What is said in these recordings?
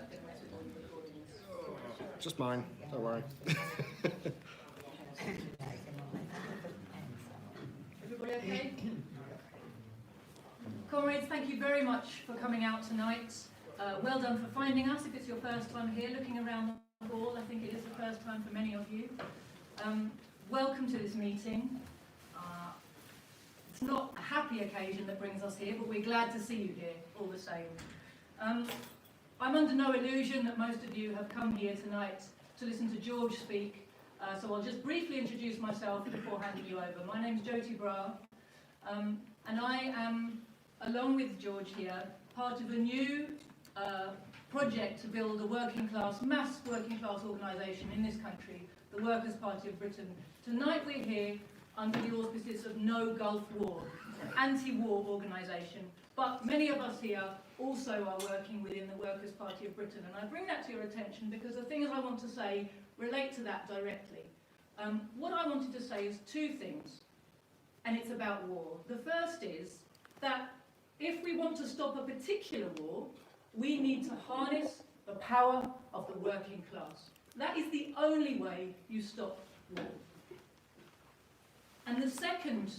going to mess with all the recordings. Just mine, don't worry. Everybody okay? Comrades, thank you very much for coming out tonight. Well done for finding us if it's your first time here. Looking around the hall, I think it is the first time for many of you. Welcome to this meeting. It's not a happy occasion that brings us here, but we're glad to see you here all the same. I'm under no illusion that most of you have come here tonight to listen to George speak, so I'll just briefly introduce myself before handing you over. My name's Jyoti Brar, and I am, along with George here, part of a new project to build a mass working class organisation in this country, the Workers' Party of Britain. Tonight we're here under the auspices of No Gulf War, an anti-war organisation, but many of us here also are working within the Workers' Party of Britain, and I bring that to your attention because the things I want to say relate to that directly. What I wanted to say is two things, and it's about war. The first is that if we want to stop a particular war, we need to harness the power of the working class. That is the only way you stop war. And the second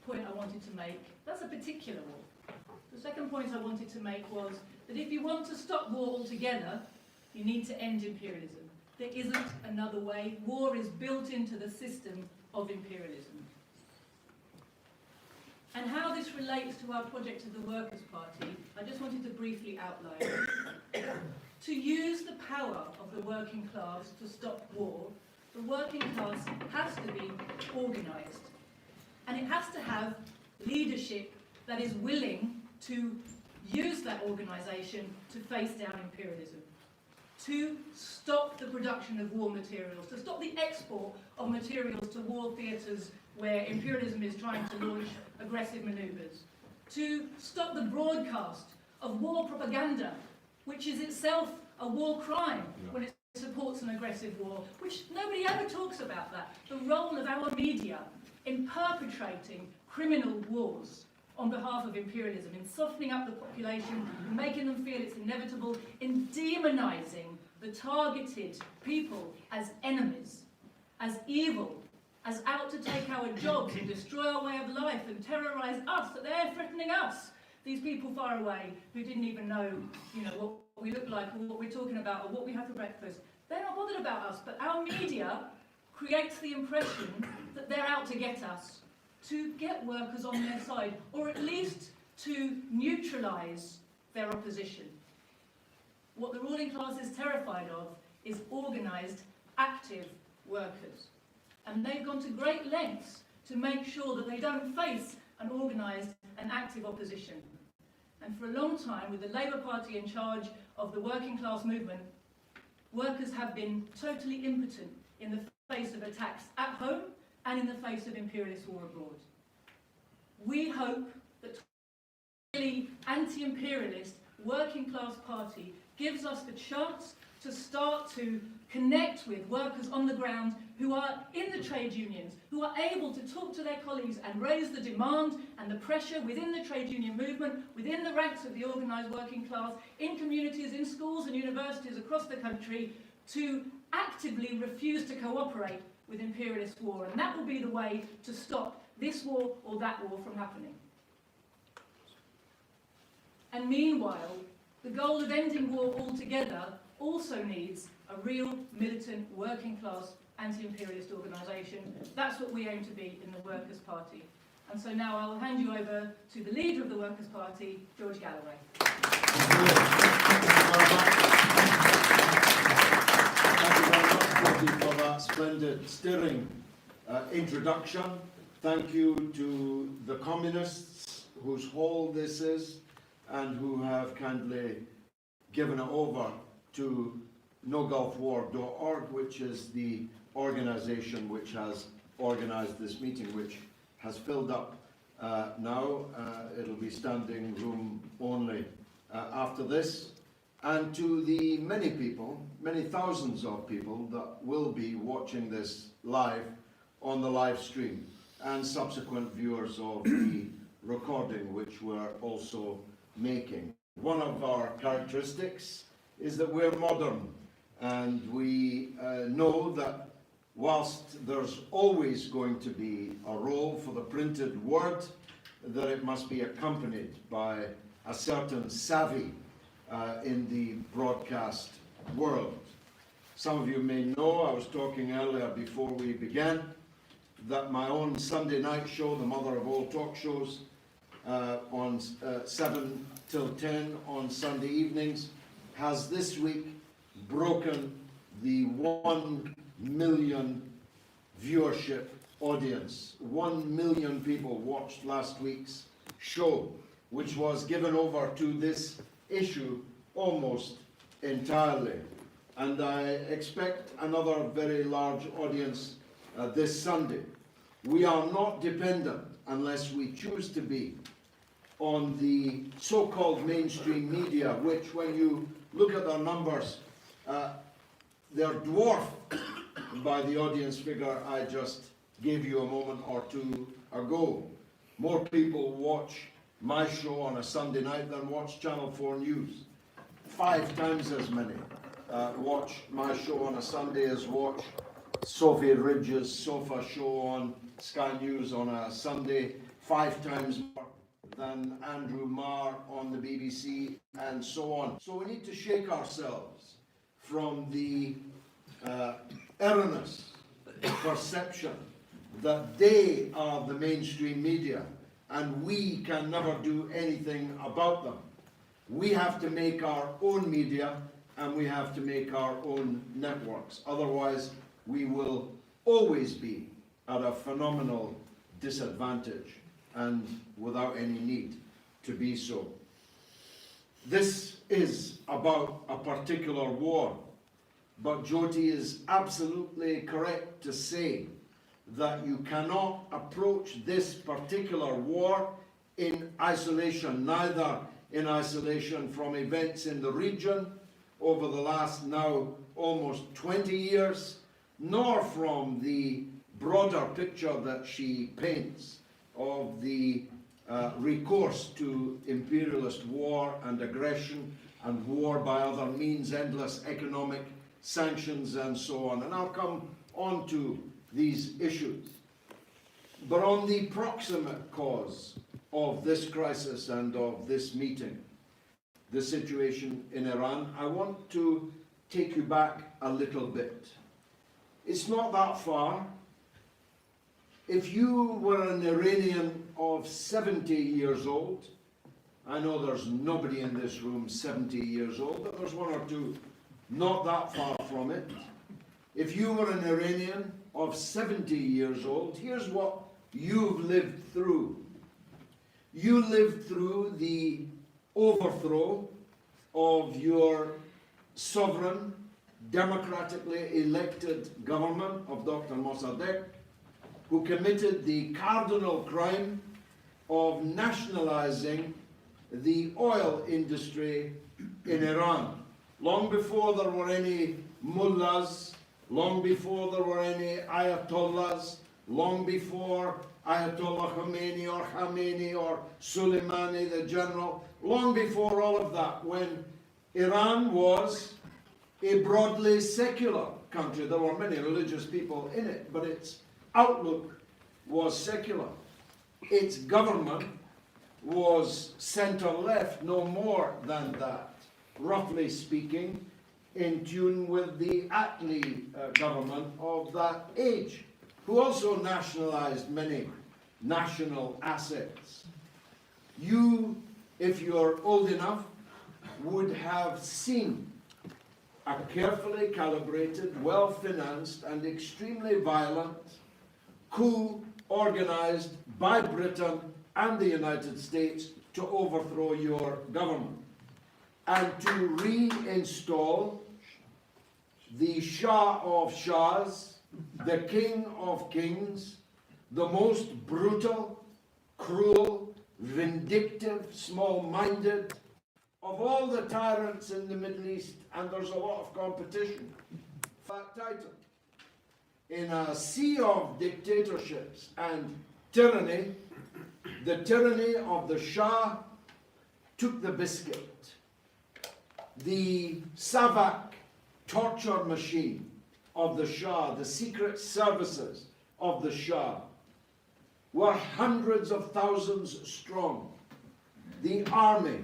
point I wanted to make, that's a particular war. The second point I wanted to make was that if you want to stop war altogether, you need to end imperialism. There isn't another way. War is built into the system of imperialism. And how this relates to our project of the Workers' Party, I just wanted to briefly outline. To use the power of the working class to stop war, the working class has to be organised. And it has to have leadership that is willing to use that organisation to face down imperialism, to stop the production of war materials, to stop the export of materials to war theatres where imperialism is trying to launch aggressive manoeuvres, to stop the broadcast of war propaganda, which is itself a war crime when it supports an aggressive war, which nobody ever talks about that. The role of our media in perpetrating criminal wars on behalf of imperialism, in softening up the population, in making them feel it's inevitable, in demonising the targeted people as enemies, as evil, as out to take our jobs and destroy our way of life and terrorise us, that they're threatening us. These people far away who didn't even know, what we look like or what we're talking about or what we have for breakfast. They're not bothered about us, but our media creates the impression that they're out to get us, to get workers on their side, or at least to neutralise their opposition. What the ruling class is terrified of is organised, active workers. And they've gone to great lengths to make sure that they don't face an organised and active opposition. And for a long time, with the Labour Party in charge of the working class movement, workers have been totally impotent in the face of attacks at home and in the face of imperialist war abroad. We hope that a really anti-imperialist working class party gives us the chance to start to connect with workers on the ground who are in the trade unions, who are able to talk to their colleagues and raise the demand and the pressure within the trade union movement, within the ranks of the organised working class, in communities, in schools and universities across the country, to actively refuse to cooperate with imperialist war. And that will be the way to stop this war or that war from happening. And meanwhile, the goal of ending war altogether also needs a real militant working class anti-imperialist organisation. That's what we aim to be in the Workers' Party. And so now I'll hand you over to the leader of the Workers' Party, George Galloway. Thank you for that splendid, stirring introduction. Thank you to the communists whose hall this is and who have kindly given it over to nogulfwar.org, which is the organisation which has organised this meeting, which has filled up now. It'll be standing room only after this. And to the many people, many thousands of people that will be watching this live on the live stream, and subsequent viewers of the recording which we're also making. One of our characteristics is that we're modern, and we know that whilst there's always going to be a role for the printed word, that it must be accompanied by a certain savvy in the broadcast world. Some of you may know, I was talking earlier before we began, that my own Sunday night show, the mother of all talk shows, on 7 till 10 on Sunday evenings, has this week broken the 1 million viewership audience. 1 million people watched last week's show, which was given over to this issue almost entirely. And I expect another very large audience this Sunday. We are not dependent, unless we choose to be, on the so-called mainstream media, which, when you look at their numbers, they're dwarfed by the audience figure I just gave you a moment or two ago. More people watch my show on a Sunday night than watch Channel 4 News. 5 times as many watch my show on a Sunday as watch Sophie Ridge's Sofa show on Sky News on a Sunday. 5 times more than Andrew Marr on the BBC, and so on. So we need to shake ourselves from the erroneous perception that they are the mainstream media and we can never do anything about them. We have to make our own media, and we have to make our own networks. Otherwise, we will always be at a phenomenal disadvantage, and without any need to be so. This is about a particular war, but Jyoti is absolutely correct to say that you cannot approach this particular war in isolation, neither in isolation from events in the region over the last now almost 20 years, nor from the broader picture that she paints of the recourse to imperialist war and aggression and war by other means, endless economic sanctions and so on. And I'll come on to these issues. But on the proximate cause of this crisis and of this meeting, the situation in Iran, I want to take you back a little bit. It's not that far. If you were an Iranian of 70 years old, I know there's nobody in this room 70 years old, but there's one or two not that far from it. If you were an Iranian of 70 years old, here's what you've lived through. You lived through the overthrow of your sovereign, democratically elected government of Dr. Mossadegh, who committed the cardinal crime of nationalizing the oil industry in Iran. Long before there were any mullahs, long before there were any ayatollahs, long before Ayatollah Khomeini or Soleimani, the general, long before all of that, when Iran was a broadly secular country. There were many religious people in it, but its outlook was secular. Its government was center-left, no more than that, roughly speaking, in tune with the Attlee government of that age, who also nationalized many national assets. You, if you're old enough, would have seen a carefully calibrated, well-financed, and extremely violent coup organized by Britain and the United States to overthrow your government and to reinstall the Shah of Shahs, the King of Kings, the most brutal, cruel, vindictive, small-minded of all the tyrants in the Middle East, and there's a lot of competition for that title. In a sea of dictatorships and tyranny, the tyranny of the Shah took the biscuit. the Savak torture machine of the Shah, the secret services of the Shah, were hundreds of thousands strong. The army,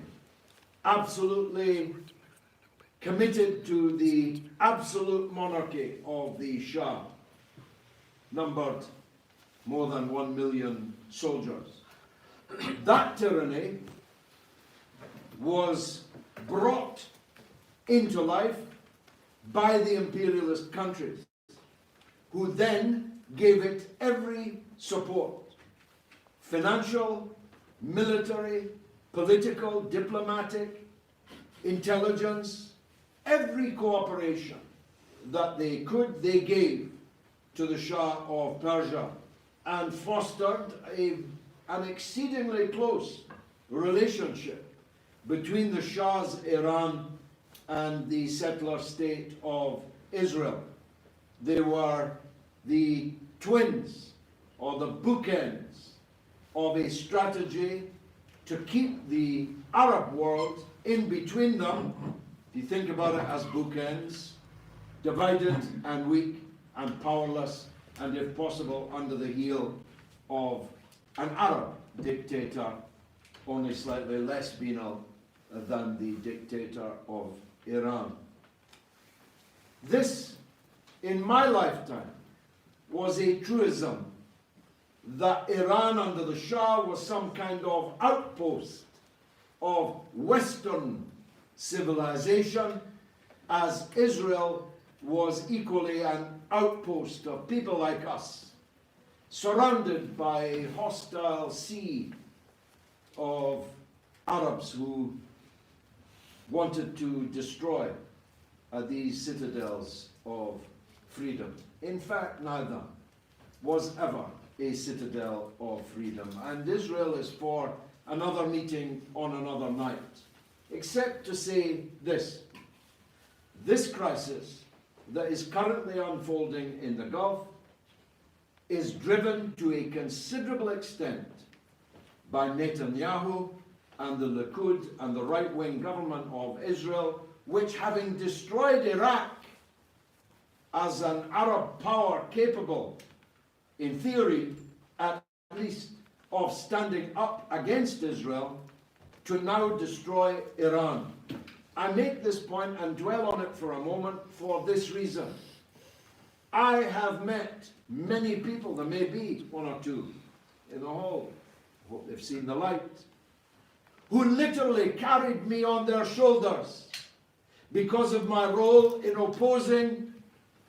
absolutely committed to the absolute monarchy of the Shah, numbered more than 1 million soldiers. That tyranny was brought into life by the imperialist countries, who then gave it every support: financial, military, political, diplomatic, intelligence, every cooperation that they could, they gave to the Shah of Persia, and fostered an exceedingly close relationship between the Shah's Iran and the settler state of Israel. They were the twins, or the bookends, of a strategy to keep the Arab world in between them. If you think about it as bookends, divided and weak and powerless, and if possible under the heel of an Arab dictator, only slightly less venal than the dictator of Iran. This, in my lifetime, was a truism, that Iran under the Shah was some kind of outpost of Western civilization, as Israel was equally an outpost of people like us, surrounded by a hostile sea of Arabs who wanted to destroy these citadels of freedom. In fact, neither was ever a citadel of freedom, and Israel is for another meeting on another night, except to say this: this crisis that is currently unfolding in the Gulf is driven to a considerable extent by Netanyahu and the Likud and the right-wing government of Israel, which, having destroyed Iraq as an Arab power capable, in theory at least, of standing up against Israel, to now destroy Iran. I make this point and dwell on it for a moment for this reason. I have met many people, there may be one or two in the hall, hope they've seen the light, who literally carried me on their shoulders because of my role in opposing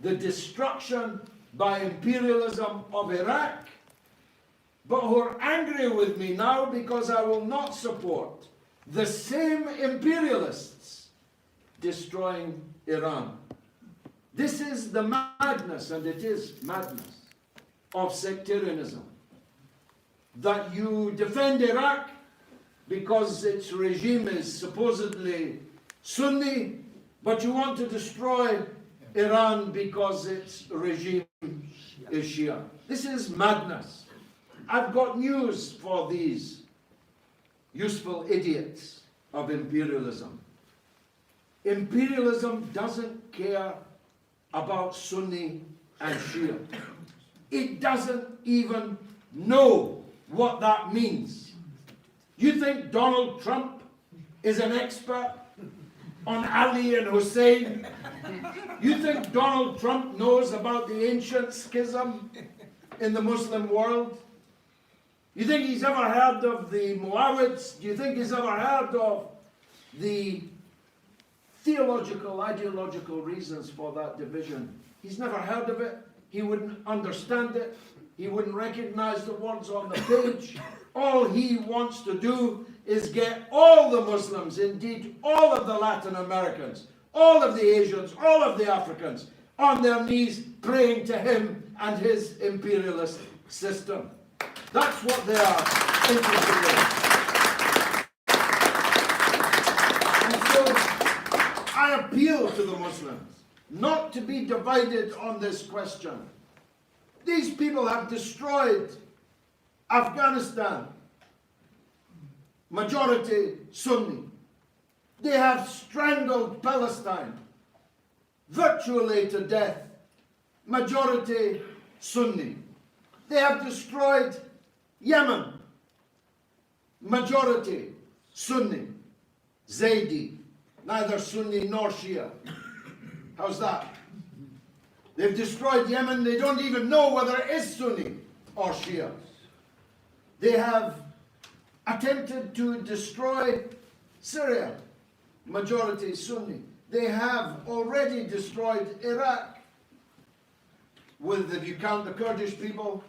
the destruction by imperialism of Iraq, but who are angry with me now because I will not support the same imperialists destroying Iran. This is the madness, and it is madness, of sectarianism. That you defend Iraq because its regime is supposedly Sunni, but you want to destroy Iran because its regime is Shia. This is madness. I've got news for these useful idiots of imperialism. Imperialism doesn't care about Sunni and Shia. It doesn't even know what that means. You think Donald Trump is an expert on Ali and Hussein? You think Donald Trump knows about the ancient schism in the Muslim world? You think he's ever heard of the Muawids? Do you think he's ever heard of the theological, ideological reasons for that division? He's never heard of it. He wouldn't understand it. He wouldn't recognize the words on the page. All he wants to do is get all the Muslims, indeed all of the Latin Americans, all of the Asians, all of the Africans, on their knees praying to him and his imperialist system. That's what they are interested in. And so I appeal to the Muslims not to be divided on this question. These people have destroyed Afghanistan, majority Sunni. They have strangled Palestine virtually to death, majority Sunni. They have destroyed Yemen, majority Sunni, Zaydi, neither Sunni nor Shia. How's that? They've destroyed Yemen, they don't even know whether it is Sunni or Shia. They have attempted to destroy Syria, majority Sunni. They have already destroyed Iraq, with, if you count the Kurdish people,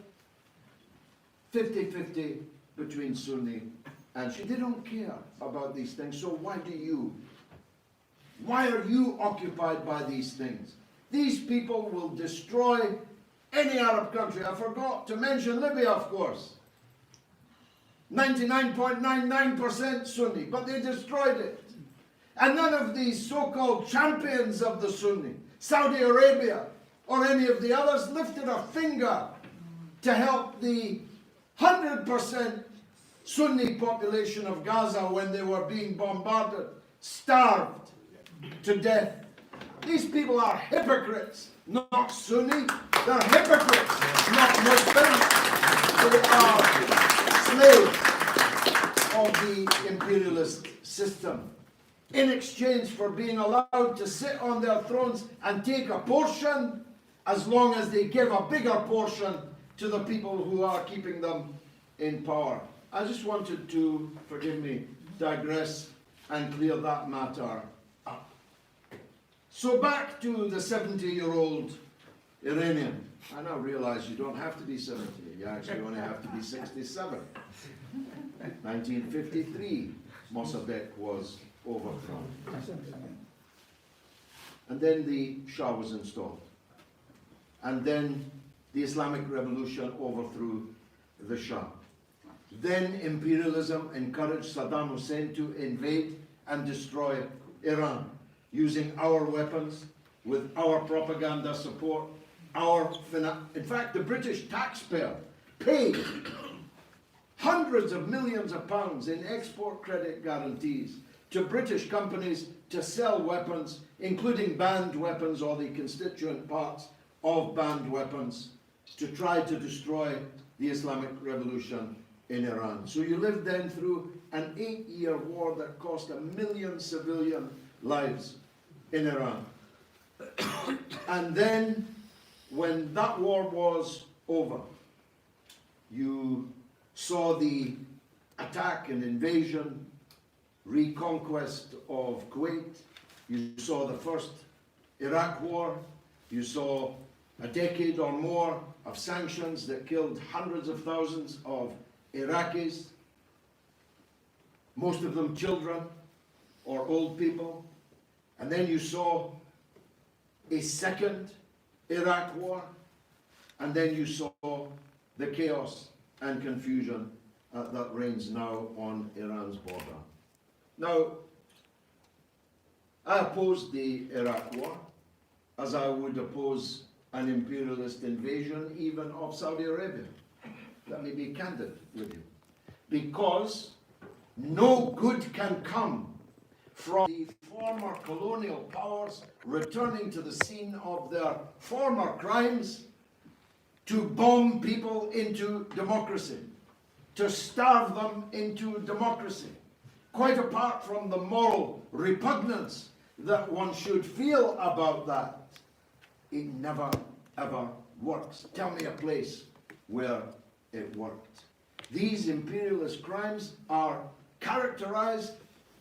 50-50 between Sunni and Shia. They don't care about these things, so why do you? Why are you occupied by these things? These people will destroy any Arab country. I forgot to mention Libya, of course. 99.99% Sunni, but they destroyed it. And none of these so-called champions of the Sunni, Saudi Arabia, or any of the others, lifted a finger to help the 100% Sunni population of Gaza when they were being bombarded, starved to death. These people are hypocrites, not Sunni. They're hypocrites, not Muslims. They are slaves of the imperialist system, in exchange for being allowed to sit on their thrones and take a portion, as long as they give a bigger portion to the people who are keeping them in power. I just wanted to, forgive me, digress and clear that matter up. So back to the 70-year-old Iranian. I now realize you don't have to be 70, you actually only have to be 67. 1953, Mossadegh was overthrown. And then the Shah was installed. And then the Islamic Revolution overthrew the Shah. Then imperialism encouraged Saddam Hussein to invade and destroy Iran, using our weapons, with our propaganda support, in fact, the British taxpayer paid hundreds of millions of pounds in export credit guarantees to British companies to sell weapons, including banned weapons or the constituent parts of banned weapons, to try to destroy the Islamic Revolution in Iran. So you lived then through an 8-year war that cost 1 million civilian lives in Iran. And then, when that war was over, you saw the attack and invasion, reconquest of Kuwait. You saw the first Iraq war. You saw a decade or more of sanctions that killed hundreds of thousands of Iraqis, most of them children or old people. And then you saw a second Iraq war, and then you saw the chaos and confusion that reigns now on Iran's border. Now, I opposed the Iraq war, as I would oppose an imperialist invasion even of Saudi Arabia. Let me be candid with you. Because no good can come from the former colonial powers returning to the scene of their former crimes to bomb people into democracy, to starve them into democracy. Quite apart from the moral repugnance that one should feel about that, it never, ever works. Tell me a place where it worked. These imperialist crimes are characterized,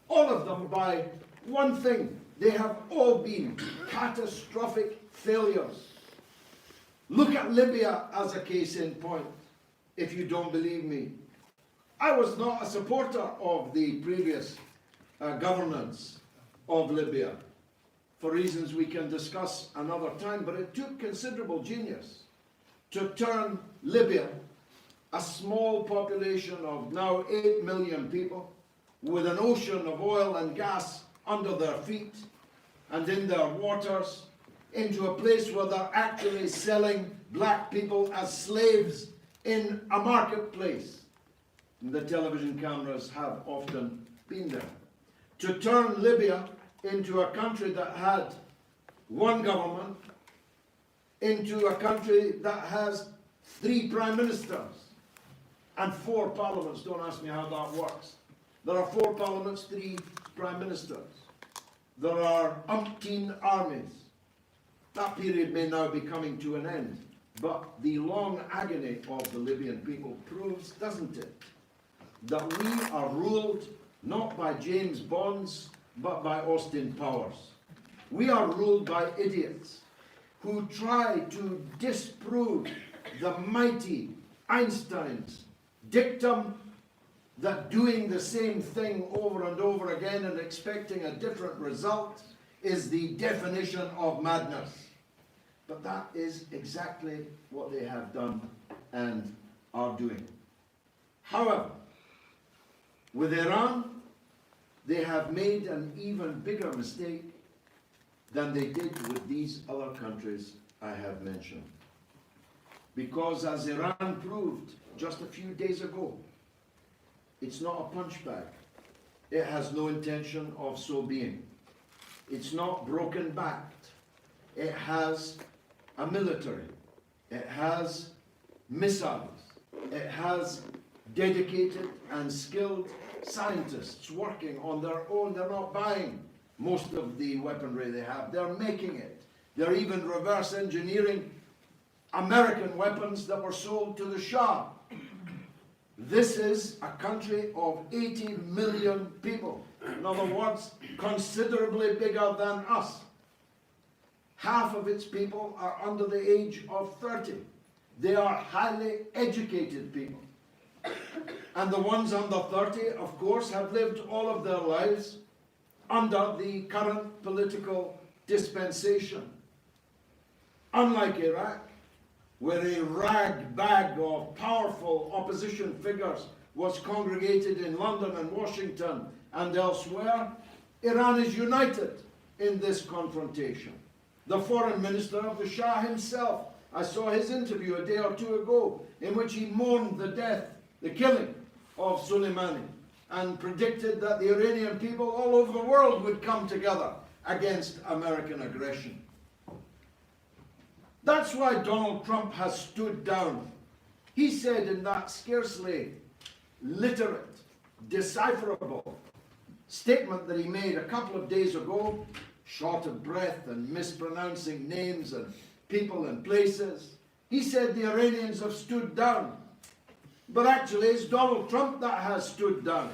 all of them, by one thing. They have all been catastrophic failures. Look at Libya as a case in point, if you don't believe me. I was not a supporter of the previous governance of Libya, for reasons we can discuss another time, but it took considerable genius to turn Libya, a small population of now 8 million people, with an ocean of oil and gas under their feet and in their waters, into a place where they're actually selling black people as slaves in a marketplace. And the television cameras have often been there. to turn Libya into a country that had one government, into a country that has 3 prime ministers and 4 parliaments. Don't ask me how that works. There are 4 parliaments, 3 prime ministers. There are umpteen armies. That period may now be coming to an end, but the long agony of the Libyan people proves, doesn't it, that we are ruled not by James Bonds, but by Austin Powers. We are ruled by idiots who try to disprove the mighty Einstein's dictum that doing the same thing over and over again and expecting a different result is the definition of madness. But that is exactly what they have done and are doing. However, with Iran, they have made an even bigger mistake than they did with these other countries I have mentioned. Because as Iran proved just a few days ago, it's not a punch bag. It has no intention of so being. It's not broken backed. It has a military. It has missiles. It has dedicated and skilled scientists working on their own. They're not buying most of the weaponry they have. They're making it. They're even reverse engineering American weapons that were sold to the Shah. This is a country of 80 million people. In other words, considerably bigger than us. Half of its people are under the age of 30. They are highly educated people. And the ones under 30, of course, have lived all of their lives under the current political dispensation. Unlike Iraq, where a rag bag of powerful opposition figures was congregated in London and Washington and elsewhere, Iran is united in this confrontation. The foreign minister of the Shah himself, I saw his interview a day or two ago, in which he mourned the death, the killing of Soleimani, and predicted that the Iranian people all over the world would come together against American aggression. That's why Donald Trump has stood down. He said in that scarcely literate, decipherable statement that he made a couple of days ago, short of breath and mispronouncing names and people and places, he said the Iranians have stood down. But actually it's Donald Trump that has stood down.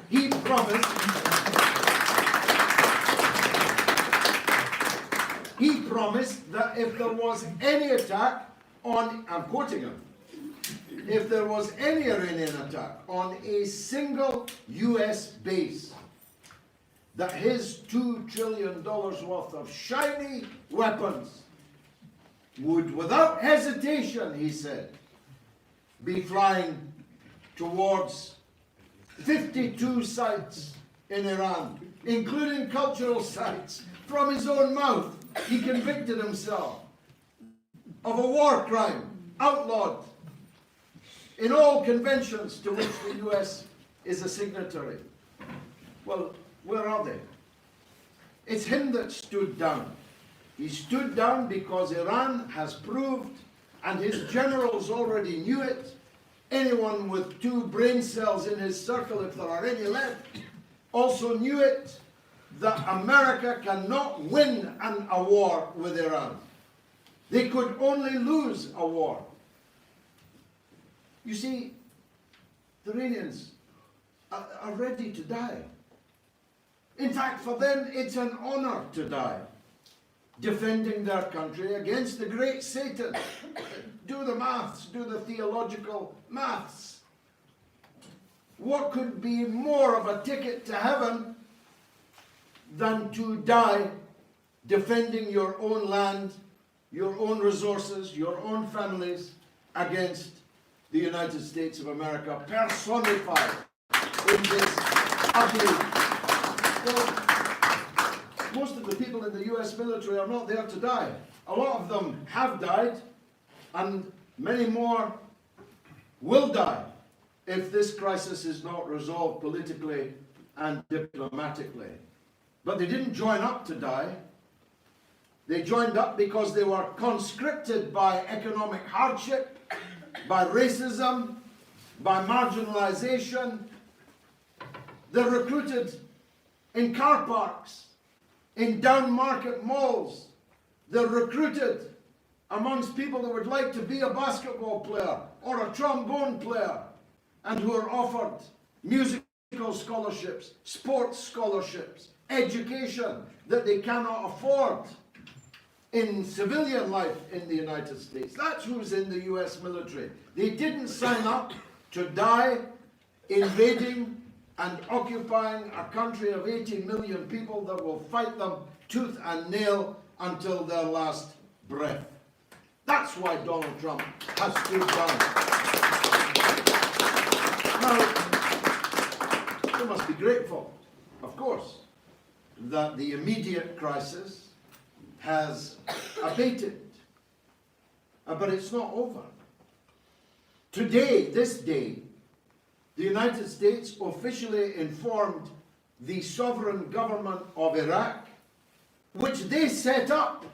He promised that if there was any attack on, I'm quoting him, if there was any Iranian attack on a single US base, that his $2 trillion worth of shiny weapons would, without hesitation, he said, be flying towards 52 sites in Iran, including cultural sites. From his own mouth, he convicted himself of a war crime, outlawed in all conventions to which the US is a signatory. Well, where are they? It's him that stood down. He stood down because Iran has proved, and his generals already knew it, anyone with 2 brain cells in his circle, if there are any left, also knew it, that America cannot win a war with Iran. They could only lose a war. You see, the Iranians are ready to die. In fact, for them, it's an honor to die, defending their country against the great Satan. Do the maths, do the theological maths. What could be more of a ticket to heaven than to die defending your own land, your own resources, your own families against the United States of America, personified in this ugly. Well, most of the people in the US military are not there to die. A lot of them have died, and many more will die if this crisis is not resolved politically and diplomatically. But they didn't join up to die. They joined up because they were conscripted by economic hardship, by racism, by marginalization. They're recruited in car parks, in down market malls. They're recruited amongst people that would like to be a basketball player or a trombone player, and who are offered musical scholarships, sports scholarships, education that they cannot afford in civilian life in the United States. That's who's in the US military. They didn't sign up to die invading and occupying a country of 80 million people that will fight them tooth and nail until their last breath. That's why Donald Trump has stood down. Now, we must be grateful, of course, that the immediate crisis has abated. But it's not over. Today, this day, the United States officially informed the sovereign government of Iraq, which they set up.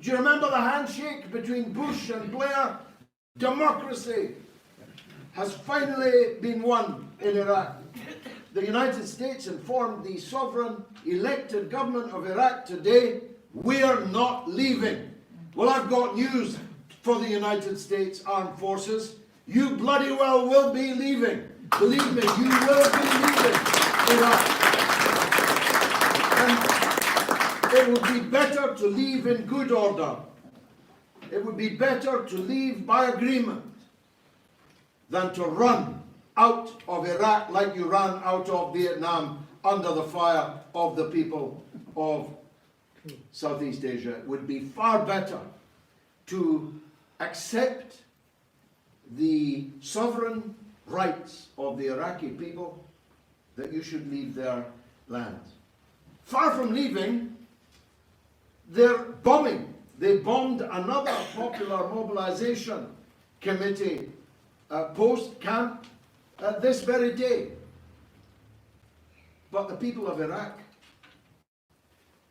Do you remember the handshake between Bush and Blair? Democracy has finally been won in Iraq. The United States informed the sovereign elected government of Iraq today, we're not leaving. Well, I've got news for the United States Armed Forces. You bloody well will be leaving. Believe me, you will be leaving Iraq. And it would be better to leave in good order. It would be better to leave by agreement than to run out of Iraq like you ran out of Vietnam under the fire of the people of Southeast Asia. It would be far better to accept the sovereign rights of the Iraqi people that you should leave their land. Far from leaving, they're bombing. They bombed another popular mobilization committee post camp this very day. But the people of Iraq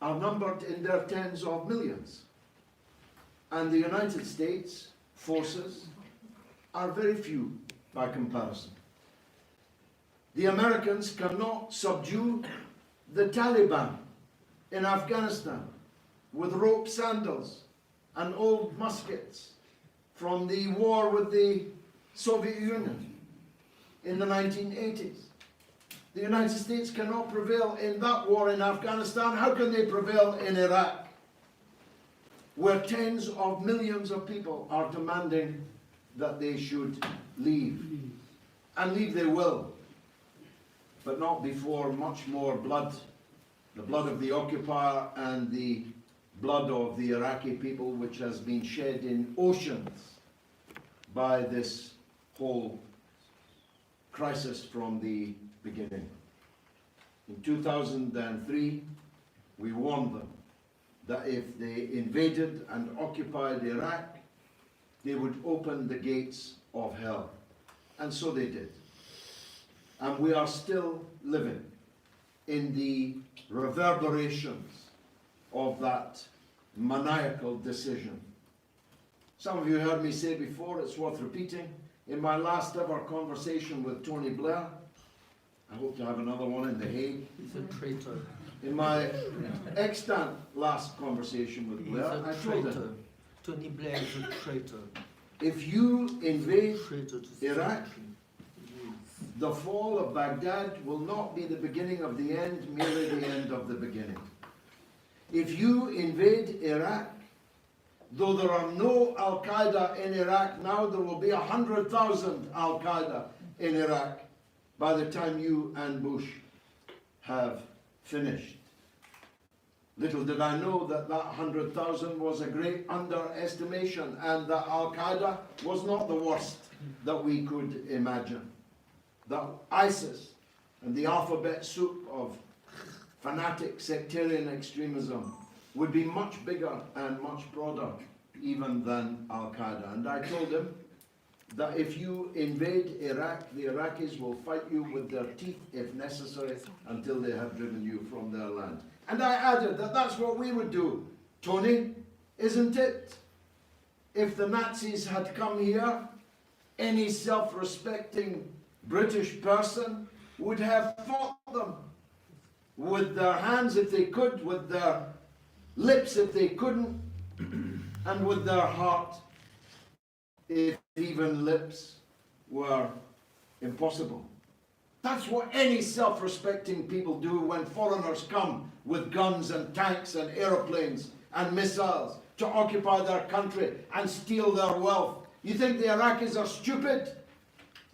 are numbered in their tens of millions. And the United States forces are very few by comparison. The Americans cannot subdue the Taliban in Afghanistan with rope sandals and old muskets from the war with the Soviet Union in the 1980s. The United States cannot prevail in that war in Afghanistan. How can they prevail in Iraq, where tens of millions of people are demanding that they should leave? And leave they will, but not before much more blood, the blood of the occupier and the blood of the Iraqi people, which has been shed in oceans by this whole crisis from the beginning. In 2003, we warned them that if they invaded and occupied Iraq, they would open the gates of hell. And so they did. And we are still living in the reverberations of that maniacal decision. Some of you heard me say before, it's worth repeating, in my last ever conversation with Tony Blair, I hope to have another one in The Hague. He's a traitor. In my extant last conversation with Blair, I told him, Tony Blair is a traitor. if you invade Traitor to Iraq, country. the fall of Baghdad will not be the beginning of the end, merely the end of the beginning. If you invade Iraq, though there are no Al-Qaeda in Iraq now, there will be 100,000 Al-Qaeda in Iraq by the time you and Bush have finished. Little did I know that that 100,000 was a great underestimation, and that Al-Qaeda was not the worst that we could imagine. That ISIS and the alphabet soup of fanatic sectarian extremism would be much bigger and much broader even than Al-Qaeda. And I told him that if you invade Iraq, the Iraqis will fight you with their teeth if necessary until they have driven you from their land. And I added that that's what we would do, Tony, isn't it? If the Nazis had come here, any self-respecting British person would have fought them with their hands if they could, with their lips if they couldn't, and with their heart if even lips were impossible. That's what any self-respecting people do when foreigners come with guns and tanks and aeroplanes and missiles to occupy their country and steal their wealth. You think the Iraqis are stupid?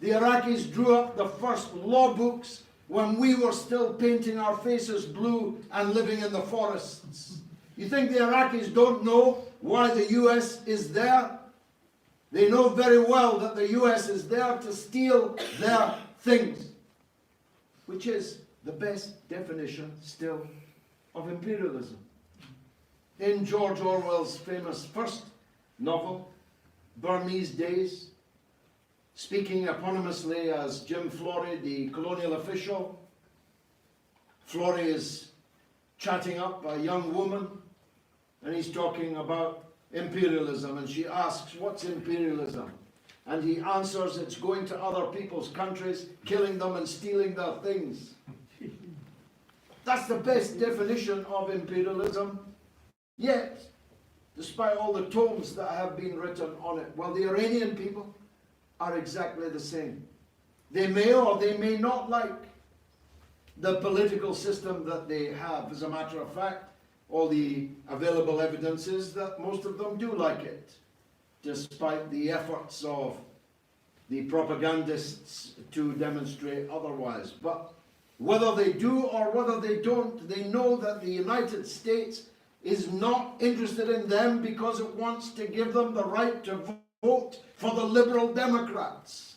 The Iraqis drew up the first law books when we were still painting our faces blue and living in the forests. You think the Iraqis don't know why the US is there? They know very well that the US is there to steal their things, which is the best definition still of imperialism. In George Orwell's famous first novel, Burmese Days, speaking eponymously as Jim Florey, the colonial official, Florey is chatting up a young woman, and he's talking about imperialism, and she asks, "What's imperialism?" And he answers, "It's going to other people's countries, killing them and stealing their things." That's the best definition of imperialism. Yet, despite all the tomes that have been written on it, well, the Iranian people are exactly the same. They may or they may not like the political system that they have. As a matter of fact, all the available evidence is that most of them do like it, despite the efforts of the propagandists to demonstrate otherwise. But whether they do or whether they don't, they know that the United States is not interested in them because it wants to give them the right to vote for the Liberal Democrats.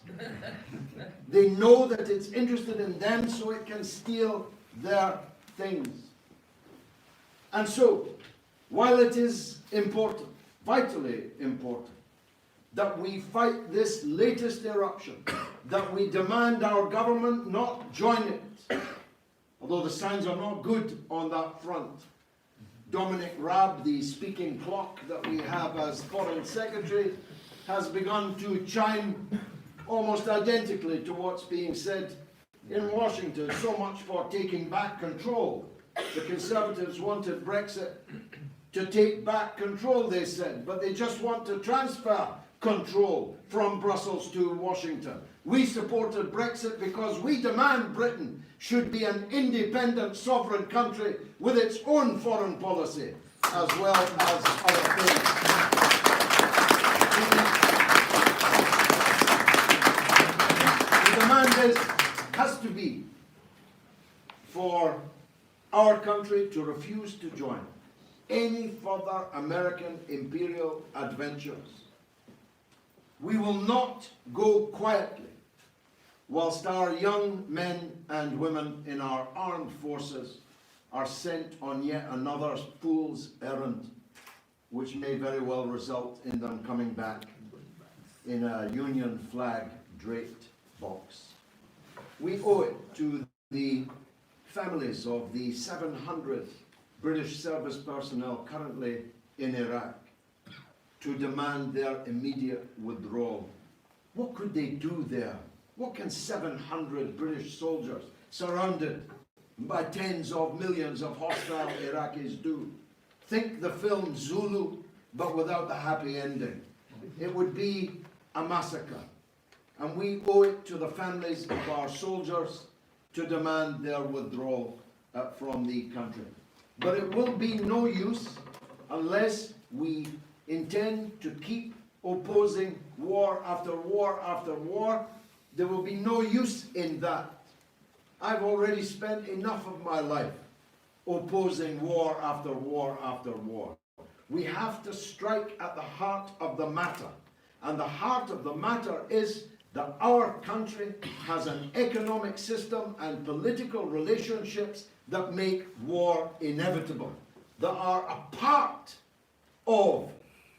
They know that it's interested in them so it can steal their things. And so, while it is important, vitally important, that we fight this latest eruption, that we demand our government not join it, although the signs are not good on that front. Dominic Raab, the speaking clock that we have as Foreign Secretary, has begun to chime almost identically to what's being said in Washington. So much for taking back control. The Conservatives wanted Brexit to take back control, they said, but they just want to transfer control from Brussels to Washington. We supported Brexit because we demand Britain should be an independent sovereign country with its own foreign policy as well as other things. The demand has to be for our country to refuse to join any further American imperial adventures. We will not go quietly whilst our young men and women in our armed forces are sent on yet another fool's errand, which may very well result in them coming back in a Union flag draped box. We owe it to the families of the 700 British service personnel currently in Iraq to demand their immediate withdrawal. What could they do there? What can 700 British soldiers surrounded by tens of millions of hostile Iraqis do? Think the film Zulu, but without the happy ending. It would be a massacre. And we owe it to the families of our soldiers to demand their withdrawal from the country. But it will be no use unless we intend to keep opposing war after war after war. There will be no use in that. I've already spent enough of my life opposing war after war after war. We have to strike at the heart of the matter. And the heart of the matter is that our country has an economic system and political relationships that make war inevitable, that are a part of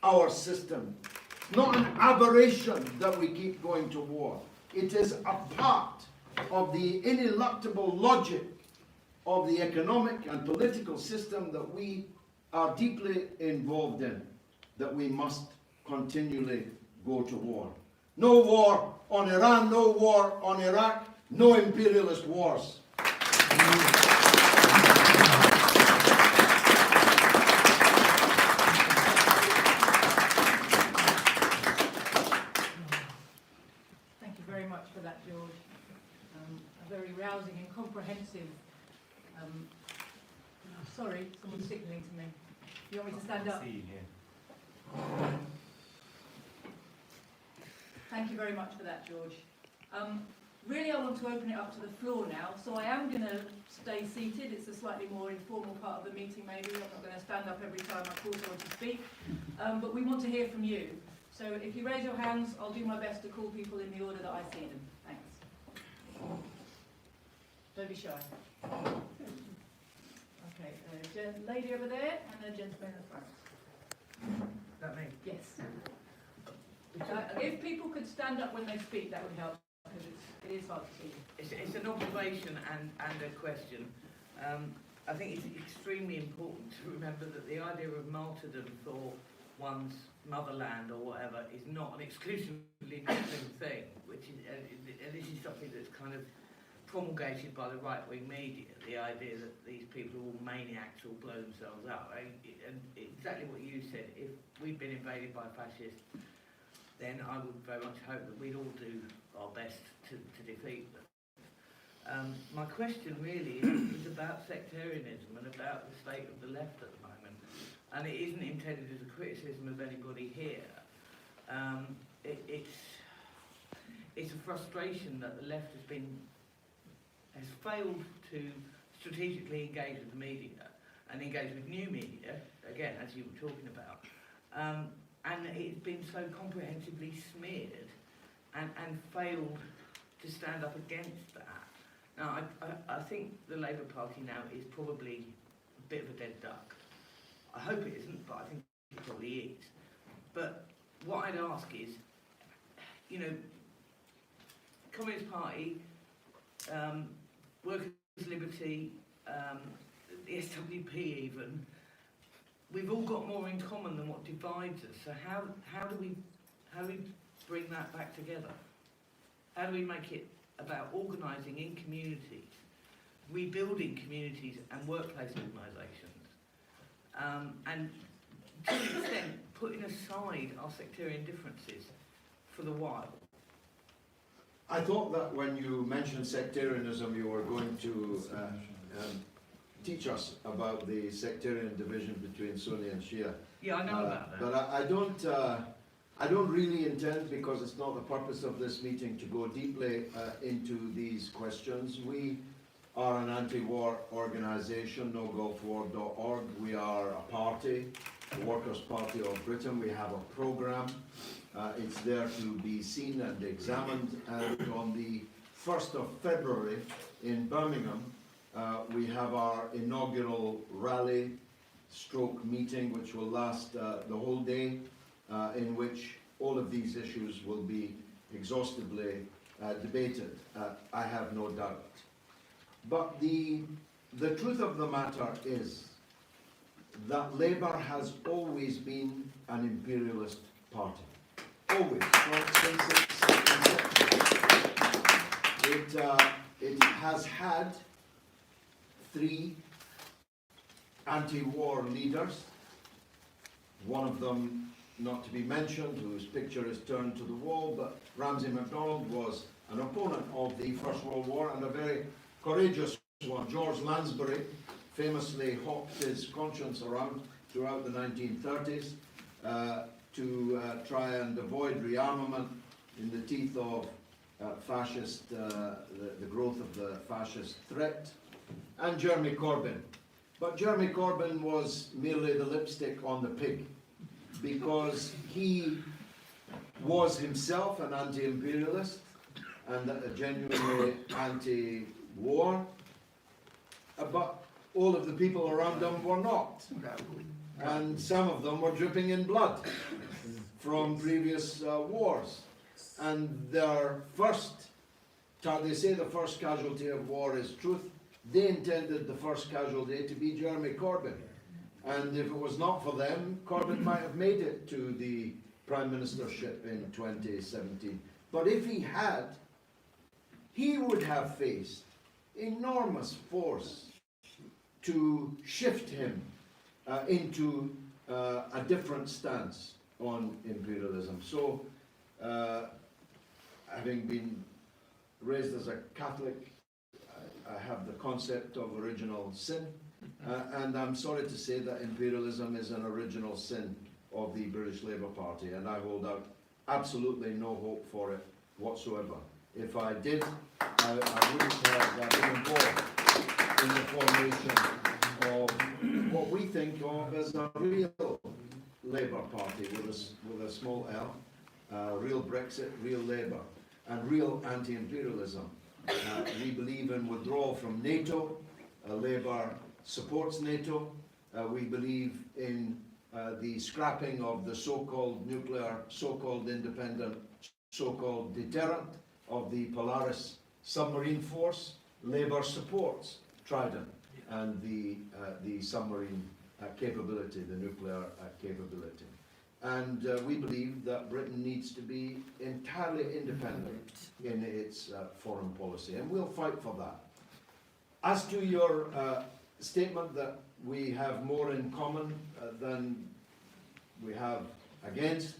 our system. It's not an aberration that we keep going to war. It is a part of the ineluctable logic of the economic and political system that we are deeply involved in, that we must continually go to war. No war on Iran, no war on Iraq, no imperialist wars. Thank you very much for that, George. A very rousing and comprehensive. Sorry, someone's signalling to me. You want me to stand up? Thank you very much for that, George. Really, I want to open it up to the floor now, so I am going to stay seated. It's a slightly more informal part of the meeting, maybe. I'm not going to stand up every time I call someone to speak, but we want to hear from you. So if you raise your hands, I'll do my best to call people in the order that I see them. Thanks. Don't be shy. Okay, lady over there and a gentleman in the front. Is that me? Yes. If people could stand up when they speak, that would help, because it is hard to see. It's an observation and a question. I think it's extremely important to remember that the idea of martyrdom for one's motherland or whatever is not an exclusively Muslim thing, which is, and this is something that's kind of promulgated by the right-wing media, the idea that these people are all maniacs or blow themselves up. And exactly what you said, if we'd been invaded by fascists, then I would very much hope that we'd all do our best to defeat them. My question really is about sectarianism and about the state of the left at the moment. And it isn't intended as a criticism of anybody here. It's a frustration that the left has failed to strategically engage with the media and engage with new media, again, as you were talking about. And it's been so comprehensively smeared and failed to stand up against that. Now, I think the Labour Party now is probably a bit of a dead duck. I hope it isn't, but I think it probably is. But what I'd ask is, you know, Communist Party, Workers' Liberty, the SWP even, we've all got more in common than what divides us. So how do we bring that back together? How do we make it about organising in communities, rebuilding communities and workplace organisations, and to an extent putting aside our sectarian differences for the while? I thought that when you mentioned sectarianism, you were going to teach us about the sectarian division between Sunni and Shia. Yeah, I know about that. But I don't really intend, because it's not the purpose of this meeting, to go deeply into these questions. We are an anti-war organisation, nogulfwar.org. We are a party, the Workers' Party of Britain. We have a programme. It's there to be seen and examined. And on the 1st of February in Birmingham, we have our inaugural rally stroke meeting, which will last the whole day, in which all of these issues will be exhaustively debated, I have no doubt. But the truth of the matter is that Labour has always been an imperialist party. Always. Since its inception. It has had 3 anti-war leaders, one of them not to be mentioned, whose picture is turned to the wall, but Ramsay MacDonald was an opponent of the First World War and a very courageous one. George Lansbury famously hawked his conscience around throughout the 1930s to try and avoid rearmament in the teeth of fascist, the growth of the fascist threat, and Jeremy Corbyn. But Jeremy Corbyn was merely the lipstick on the pig, because he was himself an anti-imperialist and a genuinely anti-war, but all of the people around him were not, and some of them were dripping in blood from previous wars. And their first, they say the first casualty of war is truth. They intended the first casualty to be Jeremy Corbyn. And if it was not for them, Corbyn might have made it to the Prime Ministership in 2017. But if he had, he would have faced enormous force to shift him into a different stance on imperialism. So, having been raised as a Catholic, I have the concept of original sin, and I'm sorry to say that imperialism is an original sin of the British Labour Party, and I hold out absolutely no hope for it whatsoever. If I did, I wouldn't have been involved in the formation of what we think of as a real Labour Party with a small L, real Brexit, real Labour, and real anti-imperialism. We believe in withdrawal from NATO. Labour supports NATO. We believe in the scrapping of the so-called nuclear, so-called independent, so-called deterrent of the Polaris submarine force. Labour supports Trident and the submarine capability, the nuclear capability. And we believe that Britain needs to be entirely independent in its foreign policy, and we'll fight for that. As to your statement that we have more in common than we have against,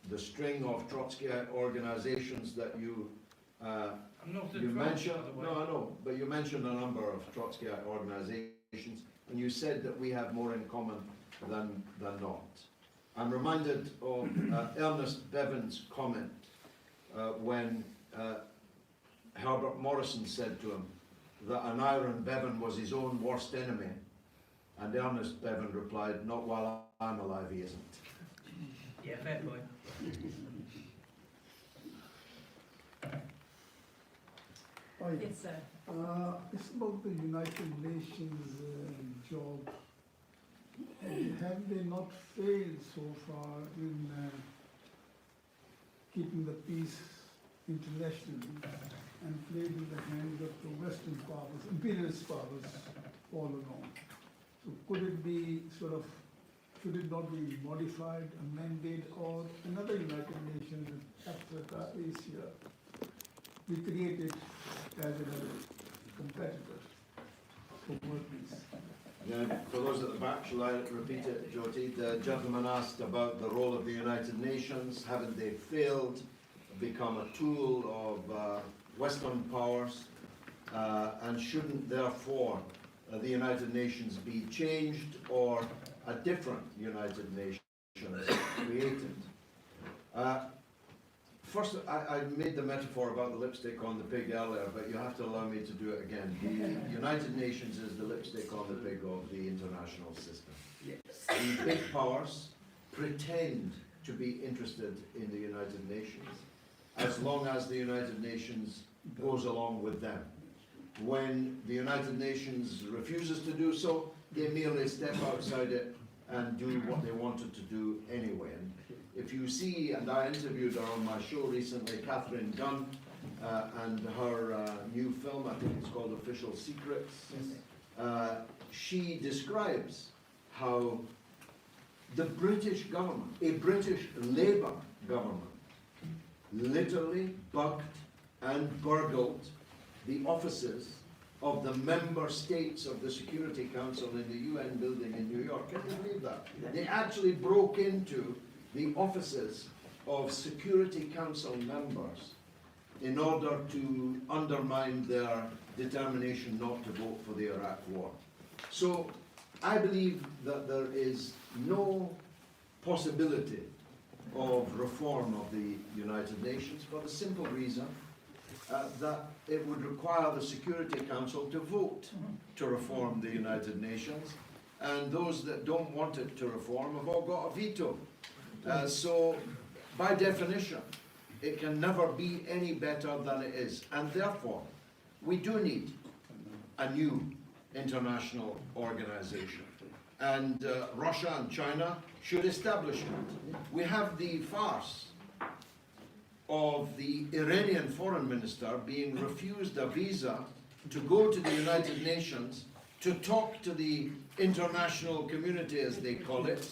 the string of Trotskyite organizations that you mentioned. No, I know, but you mentioned a number of Trotskyite organizations, and you said that we have more in common than not. I'm reminded of Ernest Bevan's comment when Herbert Morrison said to him that an Iron Bevan was his own worst enemy, and Ernest Bevan replied, "Not while I'm alive, he isn't." Yeah, fair point. Hi. Yes, sir. It's about the United Nations job. Have they not failed so far in keeping the peace internationally and played in the hands of the Western powers, imperialist powers all along? So could it be should it not be modified, amended, or another United Nations in Africa, Asia, be created as a competitor for world peace? Yeah, for those at the back, shall I repeat it, Jyoti? The gentleman asked about the role of the United Nations. Haven't they failed, become a tool of Western powers? And shouldn't, therefore, the United Nations be changed or a different United Nations created? First, I made the metaphor about the lipstick on the pig earlier, but you have to allow me to do it again. The United Nations is the lipstick on the pig of the international system. Yes. The big powers pretend to be interested in the United Nations as long as the United Nations goes along with them. When the United Nations refuses to do so, they merely step outside it and do what they wanted to do anyway. And if you see, and I interviewed her on my show recently, Catherine Gunn, and her new film, I think it's called Official Secrets, she describes how the British government, a British Labour government, literally bugged and burgled the offices of the member states of the Security Council in the UN building in New York. Can you believe that? They actually broke into the offices of Security Council members in order to undermine their determination not to vote for the Iraq war. So I believe that there is no possibility of reform of the United Nations for the simple reason that it would require the Security Council to vote to reform the United Nations, and those that don't want it to reform have all got a veto. So, by definition, it can never be any better than it is, and therefore, we do need a new international organization. and Russia and China should establish it. We have the farce of the Iranian foreign minister being refused a visa to go to the United Nations to talk to the international community, as they call it,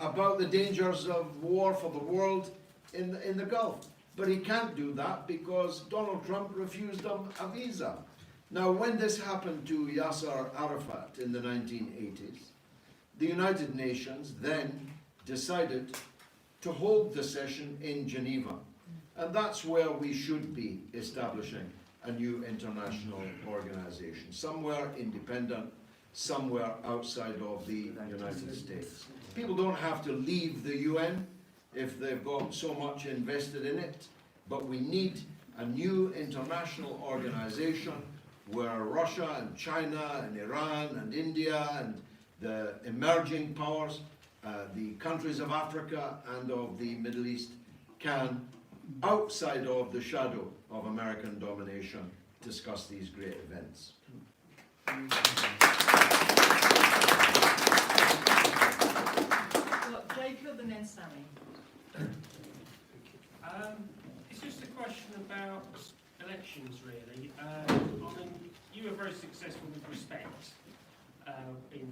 about the dangers of war for the world in the Gulf. But he can't do that because Donald Trump refused him a visa. Now, when this happened to Yasser Arafat in the 1980s, the United Nations then decided to hold the session in Geneva. And that's where we should be establishing a new international organization, somewhere independent, somewhere outside of the United States. People don't have to leave the UN if they've got so much invested in it, but we need a new international organization where Russia and China and Iran and India and the emerging powers, the countries of Africa and of the Middle East can, outside of the shadow of American domination, discuss these great events. Well, Jacob and then Sammy. It's just a question about elections, really. I mean, you were very successful with Respect in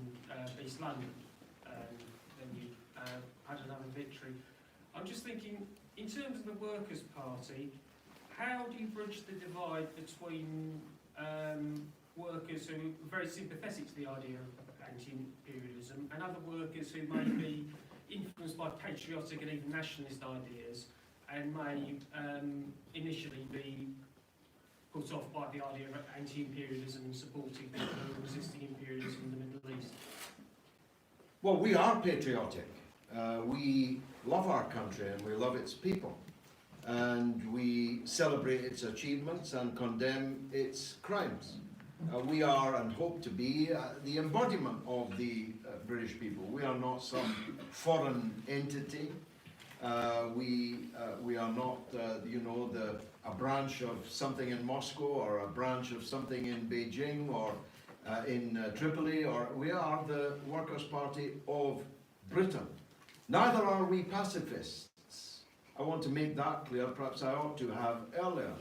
East London, then you had another victory. I'm just thinking, in terms of the Workers' Party, how do you bridge the divide between workers who are very sympathetic to the idea of anti-imperialism and other workers who may be influenced by patriotic and even nationalist ideas and may initially be put off by the idea of anti-imperialism and supporting people who are resisting imperialism in the Middle East? Well, we are patriotic. We love our country and we love its people. And we celebrate its achievements and condemn its crimes. We are and hope to be the embodiment of the British people. We are not some foreign entity. We are not, a branch of something in Moscow or a branch of something in Beijing or in Tripoli. Or we are the Workers' Party of Britain. Neither are we pacifists. I want to make that clear, perhaps I ought to have earlier.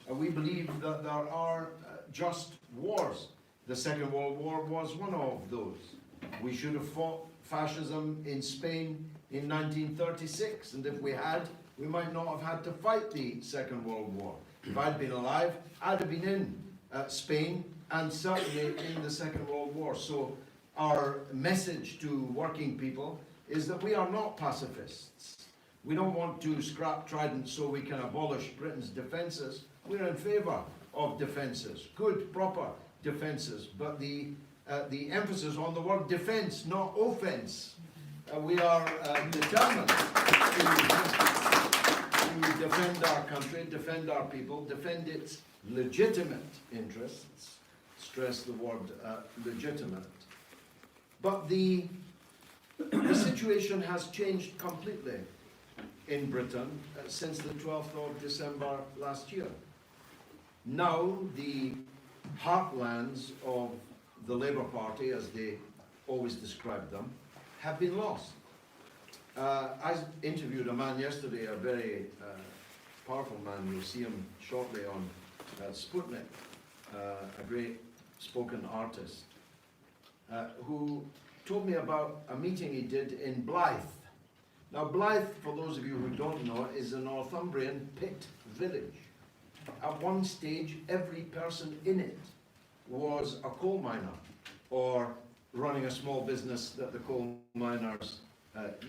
We believe that there are just wars. The Second World War was one of those. We should have fought fascism in Spain in 1936, and if we had, we might not have had to fight the Second World War. If I'd been alive, I'd have been in Spain and certainly in the Second World War. So our message to working people is that we are not pacifists. We don't want to scrap Trident so we can abolish Britain's defences. We're in favour of defences, good, proper defences, but the emphasis on the word defence, not offence. We are determined to defend our country, defend our people, defend its legitimate interests. Stress the word legitimate. But the situation has changed completely in Britain since the 12th of December last year. Now the heartlands of the Labour Party, as they always described them, have been lost. I interviewed a man yesterday, a very powerful man, you'll see him shortly on Sputnik, a great spoken artist, who told me about a meeting he did in Blyth. Now, Blyth, for those of you who don't know, is a Northumbrian pit village. At one stage, every person in it was a coal miner or running a small business that the coal miners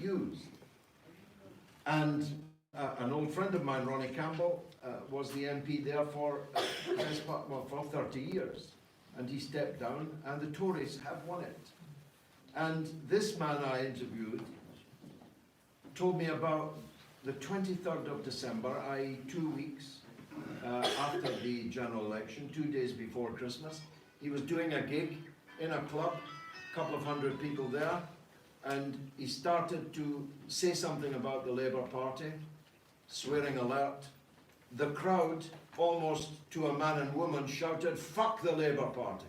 used. And an old friend of mine, Ronnie Campbell, was the MP there for 30 years. And he stepped down, and the Tories have won it. And this man I interviewed told me about the 23rd of December, i.e. 2 weeks after the general election, 2 days before Christmas. He was doing a gig in a club, a couple of hundred people there, and he started to say something about the Labour Party, swearing alert. The crowd, almost to a man and woman, shouted, "Fuck the Labour Party."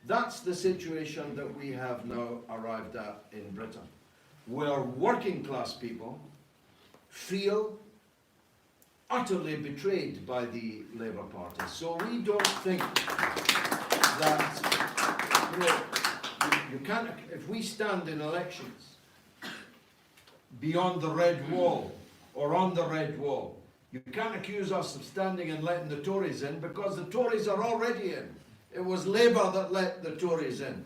That's the situation that we have now arrived at in Britain, where working class people feel utterly betrayed by the Labour Party. So we don't think that, you can't, if we stand in elections beyond the red wall or on the red wall, you can't accuse us of standing and letting the Tories in, because the Tories are already in. It was Labour that let the Tories in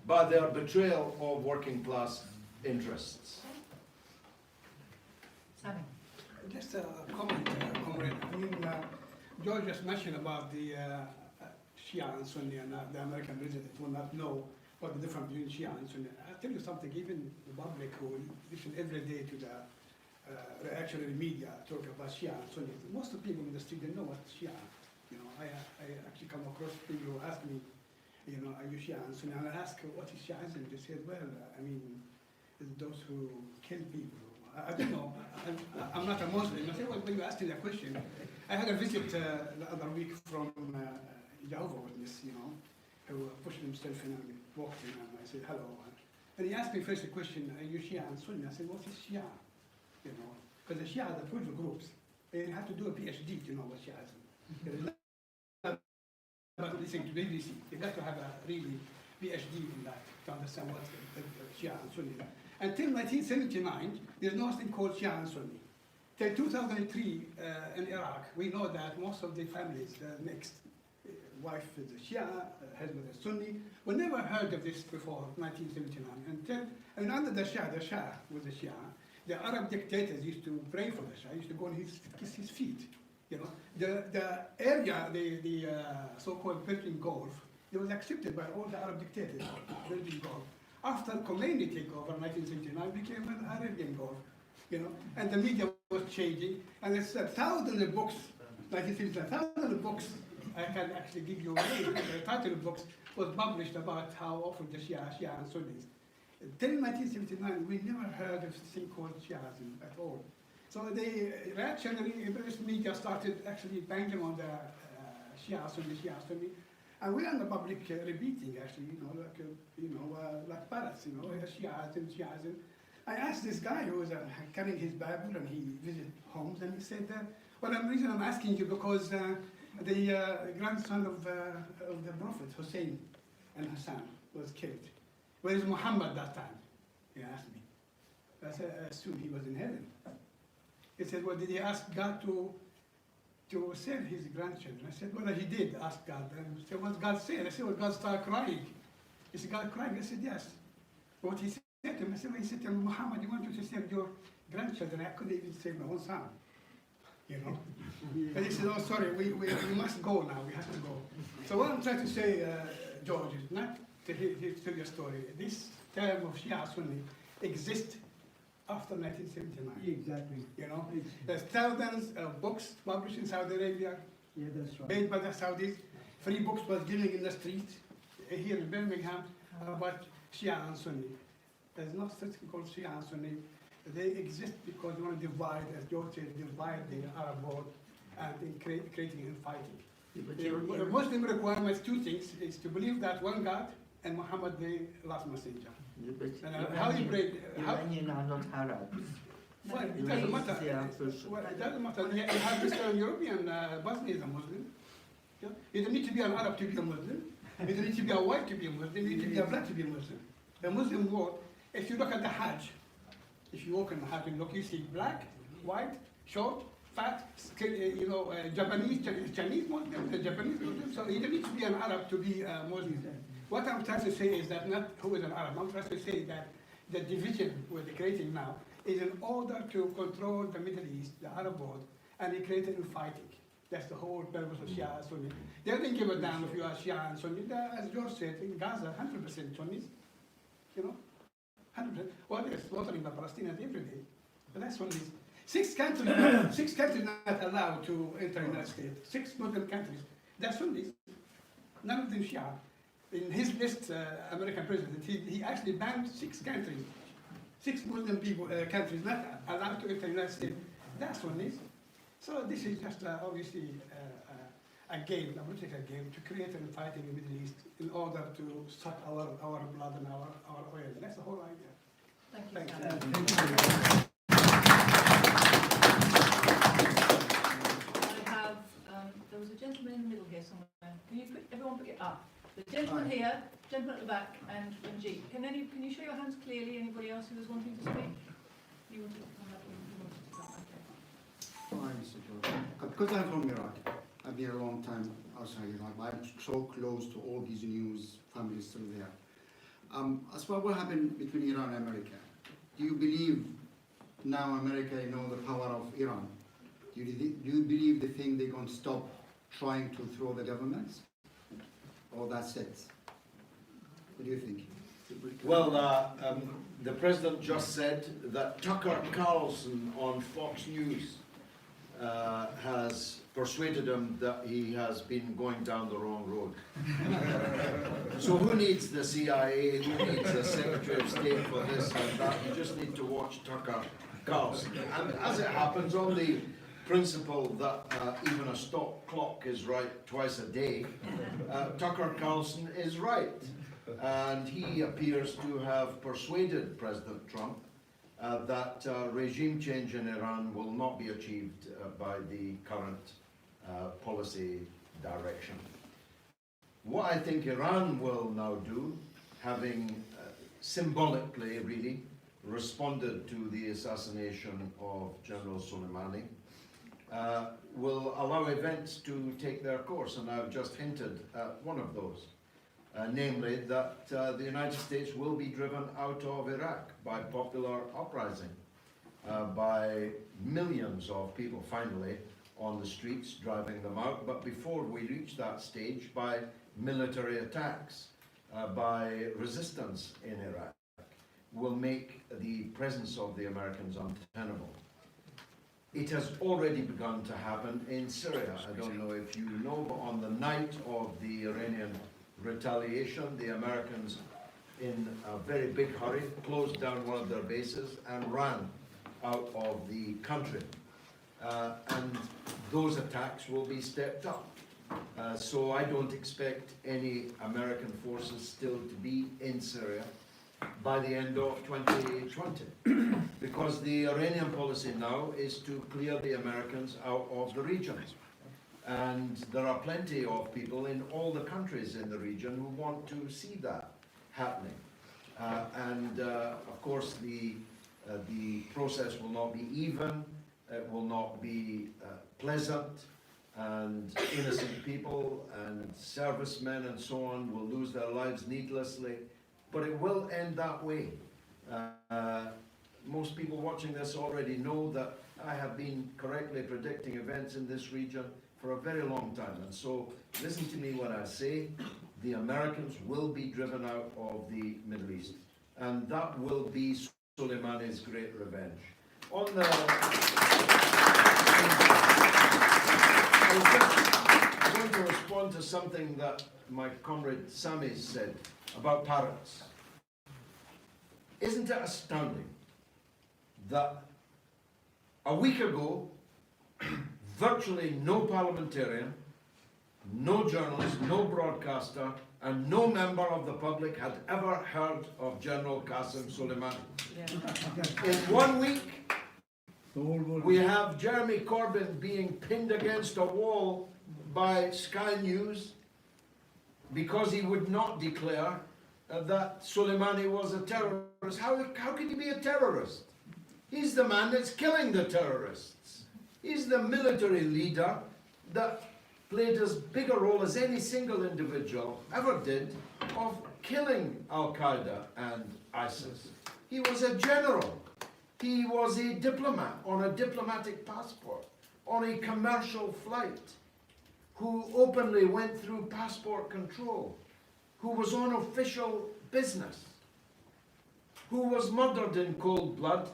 by their betrayal of working class interests. Sammy. Just a comment, comrade. I mean, George just mentioned about the Shia and Sunni, and the American resident will not know what the difference between Shia and Sunni. I'll tell you something, even the public who listen every day to the actually the media talking about Shia and Sunni, most of the people in the street, they know what Shia. You know, I actually come across people who ask me, you know, are you Shia and Sunni? And I ask, what is Shiaism? They say, well, I mean, it's those who kill people. I don't know. I'm not a Muslim. I say, well, when you asked me that question, I had a visit the other week from Jehovah's Witness, you know, who pushed himself in and walked in, and I said, hello. And he asked me first a question, are you Shia and Sunni? I said, what is Shia? You know, because the Shia are the 12 groups. They have to do a PhD to know what Shia is. It is not about listening to BBC. You got to have a really PhD in that to understand what the Shia and Sunni are. Until 1979, there's nothing called Shia and Sunni. Till 2003 in Iraq, we know that most of the families mixed. Wife is a Shia, husband is Sunni. We never heard of this before 1979. Until, and under the Shah was the Shia, the Arab dictators used to pray for the Shah, used to go and kiss his feet. You know, the area, the so-called Persian Gulf, it was accepted by all the Arab dictators, Persian Gulf. After Khomeini took over in 1979, became an Arabian Gulf, you know, and the media was changing, and it's thousands of books, 1979, thousands of books, I can actually give you a name, the title of books was published about how often the Shia and Sunnis. Till 1979, we never heard of a thing called Shiaism at all. So the reactionary imperialist media started actually banging on the Shia Sunni, and we are in the public repeating actually, like parrots, Shiaism. I asked this guy who was carrying his Bible and he visited homes, and he said that, well, the reason I'm asking you because the grandson of the Prophet Hussein and Hassan was killed. Where is Muhammad that time? He asked me. I said, I assume he was in heaven. He said, well, did he ask God to save his grandchildren? I said, well, he did ask God. And he said, what God said? I said, well, God started crying. He said, God crying? I said, yes. What he said to him, I said, well, he said to him, Muhammad, you want you to save your grandchildren? I couldn't even save my own son. You know? And he said, oh, sorry, we must go now, we have to go. So what I'm trying to say, George, is not to tell your story. This term of Shia Sunni exists after 1979. Exactly. You know, there's thousands of books published in Saudi Arabia, Yeah, that's right. made by the Saudis. Free books was given in the street here in Birmingham about Shia and Sunni. There's no such thing called Shia and Sunni. They exist because they want to divide, as George said, divide the Arab world and in creating infighting. The Muslim requirements, two things, is to believe that one God and Muhammad the last messenger. And how you break? Iranian are not Arabs. Well, it doesn't matter. Well, it doesn't matter. You have Eastern European, Bosnia is a Muslim. Yeah? You don't need to be an Arab to be a Muslim. You don't need to be a white to be a Muslim. You need to be a black to be a Muslim. The Muslim world, if you look at the Hajj, if you walk in the Hajj and look, you see black, white, short, fat, Japanese, Chinese Muslim, the Japanese Muslim. So you don't need to be an Arab to be a Muslim. What I'm trying to say is that not who is an Arab. I'm trying to say that the division we're creating now is in order to control the Middle East, the Arab world, and they created infighting. That's the whole purpose of Shia and Sunni. They don't give a damn if you are Shia and Sunni. As George said, in Gaza, 100% Sunnis, you know, 100%. Well, they're slaughtering the Palestinians every day. But that's Sunnis. Six countries not allowed to enter the United States. 6 Muslim countries. They're Sunnis. None of them Shia. In his list, American president, he actually banned 6 countries. 6 Muslim countries not allowed to enter the United States. That's Sunnis. So this is just obviously a game, a political game, to create an fighting in the Middle East in order to suck our blood and our oil. That's the whole idea. Thank you, Thank Sam. I have, there was a gentleman in the middle here somewhere. Can you everyone put it up? The gentleman here, gentleman at the back, and Jeep. Can you show your hands clearly? Anybody else who was wanting to speak? You wanted to come up? You wanted to come? Okay. Hi, Mr. George. Because I'm from Iraq, I've been a long time outside Iraq. I'm so close to all these news, families still there. As far as what happened between Iran and America, do you believe now America know the power of Iran? Do you believe they think they're going to stop trying to throw the governments? Or that's it? What do you think? Well, the president just said that Tucker Carlson on Fox News has persuaded him that he has been going down the wrong road. So who needs the CIA, who needs the Secretary of State for this and that? You just need to watch Tucker Carlson. And as it happens, on the principle that even a stop clock is right twice a day, Tucker Carlson is right. And he appears to have persuaded President Trump that regime change in Iran will not be achieved by the current policy direction. What I think Iran will now do, having symbolically really responded to the assassination of General Soleimani, will allow events to take their course, and I've just hinted at one of those. Namely that the United States will be driven out of Iraq by popular uprising, by millions of people finally on the streets driving them out, but before we reach that stage, by military attacks, by resistance in Iraq, will make the presence of the Americans untenable. It has already begun to happen in Syria. I don't know if you know, but on the night of the Iranian retaliation, the Americans, in a very big hurry, closed down one of their bases and ran out of the country. And those attacks will be stepped up. So I don't expect any American forces still to be in Syria by the end of 2020. Because the Iranian policy now is to clear the Americans out of the region. And there are plenty of people in all the countries in the region who want to see that happening. Of course, the process will not be even, it will not be pleasant, and innocent people and servicemen and so on will lose their lives needlessly, but it will end that way. Most people watching this already know that I have been correctly predicting events in this region for a very long time, and so listen to me when I say the Americans will be driven out of the Middle East, and that will be Soleimani's great revenge. On the, I was just going to respond to something that my comrade Sami said about parrots. Isn't it astounding that a week ago virtually no parliamentarian, no journalist, no broadcaster, and no member of the public had ever heard of General Qasem Soleimani. Yeah. In 1 week, we have Jeremy Corbyn being pinned against a wall by Sky News because he would not declare that Soleimani was a terrorist. How could he be a terrorist? He's the man that's killing the terrorists. He's the military leader that played as big a role as any single individual ever did of killing Al-Qaeda and ISIS. He was a general. He was a diplomat on a diplomatic passport, on a commercial flight, who openly went through passport control, who was on official business, who was murdered in cold blood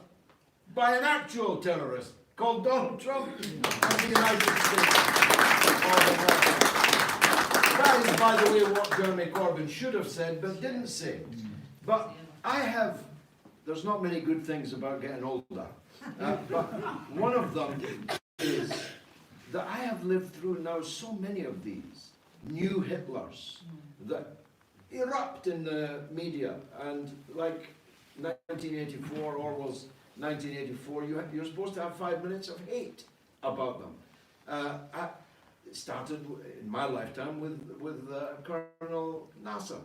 by an actual terrorist called Donald Trump of the United States of America. That is, by the way, what Jeremy Corbyn should have said, but didn't say. But there's not many good things about getting older, but one of them is that I have lived through now so many of these new Hitlers that erupt in the media, and like 1984, Orwell's 1984, you're supposed to have 5 minutes of hate about them. It started in my lifetime with Colonel Nasser,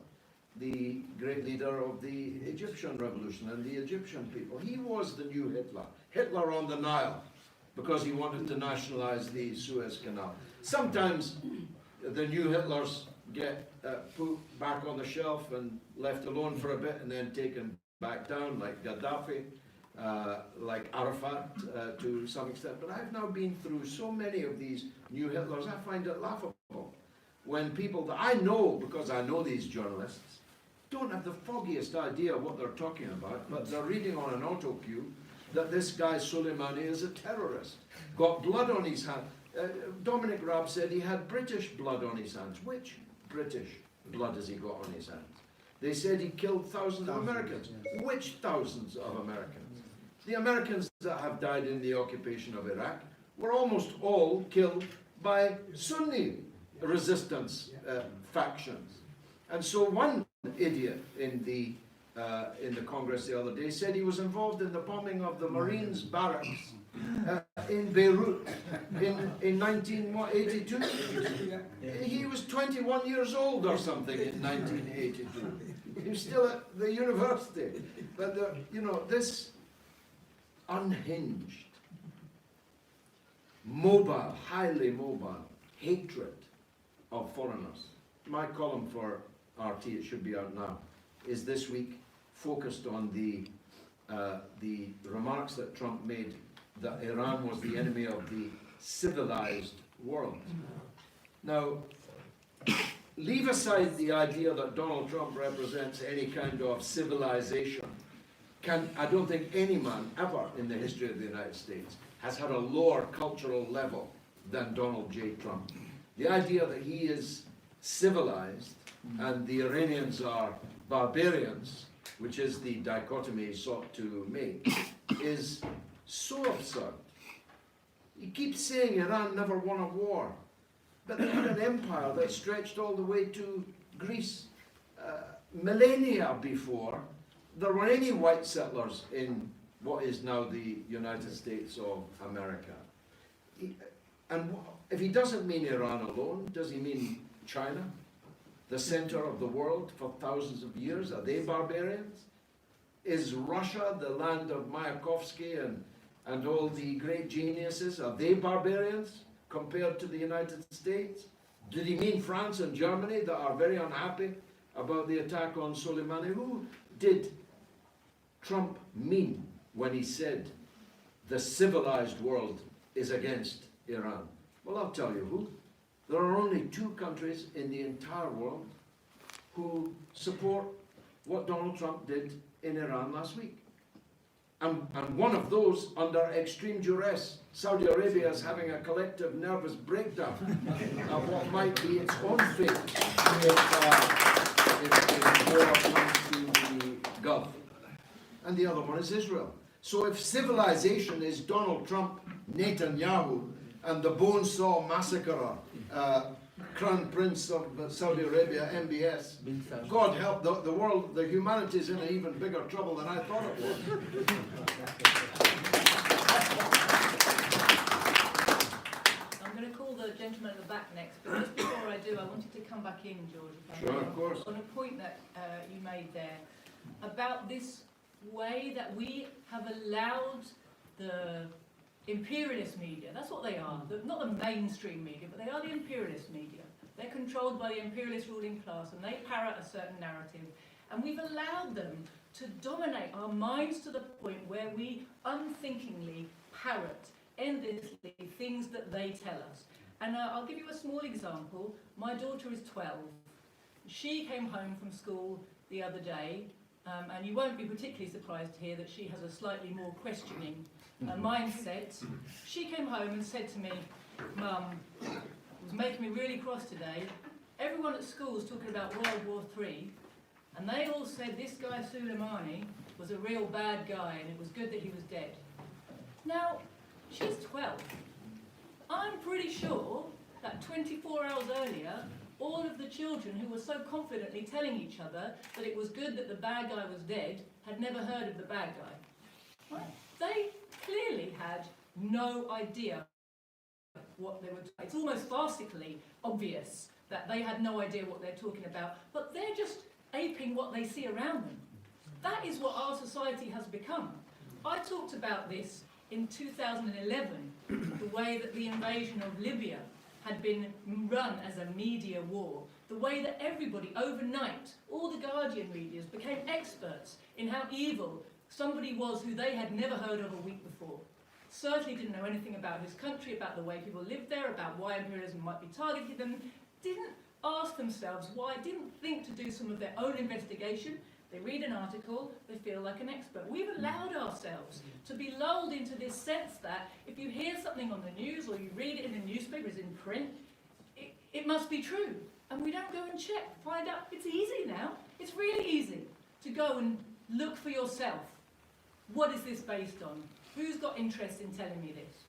the great leader of the Egyptian revolution and the Egyptian people. He was the new Hitler, Hitler on the Nile, because he wanted to nationalize the Suez Canal. Sometimes the new Hitlers get put back on the shelf and left alone for a bit and then taken back down, like Gaddafi, like Arafat to some extent. But I've now been through so many of these new Hitlers, I find it laughable when people that I know, because I know these journalists, don't have the foggiest idea what they're talking about, but they're reading on an auto cue that this guy Soleimani is a terrorist, got blood on his hands. Dominic Raab said he had British blood on his hands. Which British blood has he got on his hands? They said he killed thousands of Americans. Yes. Which thousands of Americans? The Americans that have died in the occupation of Iraq were almost all killed by Sunni resistance factions. And so one idiot in the Congress the other day said he was involved in the bombing of the Marines barracks in Beirut in 1982. He was 21 years old or something in 1982. He was still at the university. But you know, this unhinged, mobile, highly mobile hatred of foreigners. My column for RT, it should be out now, is this week focused on the remarks that Trump made that Iran was the enemy of the civilized world. Now, leave aside the idea that Donald Trump represents any kind of civilization. I don't think any man ever in the history of the United States has had a lower cultural level than Donald J. Trump. The idea that he is civilized and the Iranians are barbarians, which is the dichotomy he sought to make, is so absurd. He keeps saying Iran never won a war, but they had an empire that stretched all the way to Greece. Millennia before there were any white settlers in what is now the United States of America. And if he doesn't mean Iran alone, does he mean China, the center of the world for thousands of years? Are they barbarians? Is Russia, the land of Mayakovsky and all the great geniuses, are they barbarians compared to the United States? Did he mean France and Germany that are very unhappy about the attack on Soleimani? Who did Trump mean when he said the civilized world is against Iran? Well, I'll tell you who. There are only 2 countries in the entire world who support what Donald Trump did in Iran last week. And one of those under extreme duress. Saudi Arabia is having a collective nervous breakdown of what might be its own fate if war comes to the Gulf. And the other one is Israel. So if civilization is Donald Trump, Netanyahu, and the Bonesaw massacrer, Crown Prince of Saudi Arabia, MBS, God help the world, the humanity is in an even bigger trouble than I thought it was. I'm going to call the gentleman at the back next, but just before I do, I wanted to come back in, George, if I may, Sure, of course. on a point that you made there about this way that we have allowed the imperialist media, that's what they are, not the mainstream media, but they are the imperialist media. They're controlled by the imperialist ruling class and they parrot a certain narrative. And we've allowed them to dominate our minds to the point where we unthinkingly parrot endlessly things that they tell us. And I'll give you a small example. My daughter is 12. She came home from school the other day, and you won't be particularly surprised to hear that she has a slightly more questioning mindset. She came home and said to me, "Mum, it was making me really cross today. Everyone at school was talking about World War III, and they all said this guy Soleimani was a real bad guy and it was good that he was dead." Now, she's 12. I'm pretty sure that 24 hours earlier, all of the children who were so confidently telling each other that it was good that the bad guy was dead had never heard of the bad guy. Right? They clearly had no idea what they were doing. It's almost farcically obvious that they had no idea what they're talking about, but they're just aping what they see around them. That is what our society has become. I talked about this in 2011, the way that the invasion of Libya had been run as a media war, the way that everybody overnight, all the Guardian medias, became experts in how evil somebody was who they had never heard of a week before. Certainly didn't know anything about his country, about the way people lived there, about why imperialism might be targeting them, didn't ask themselves why, didn't think to do some of their own investigation. They read an article, they feel like an expert. We've allowed ourselves to be lulled into this sense that if you hear something on the news or you read it in the newspapers, in print, it must be true. And we don't go and check, find out. It's easy now. It's really easy to go and look for yourself. What is this based on? Who's got interest in telling me this?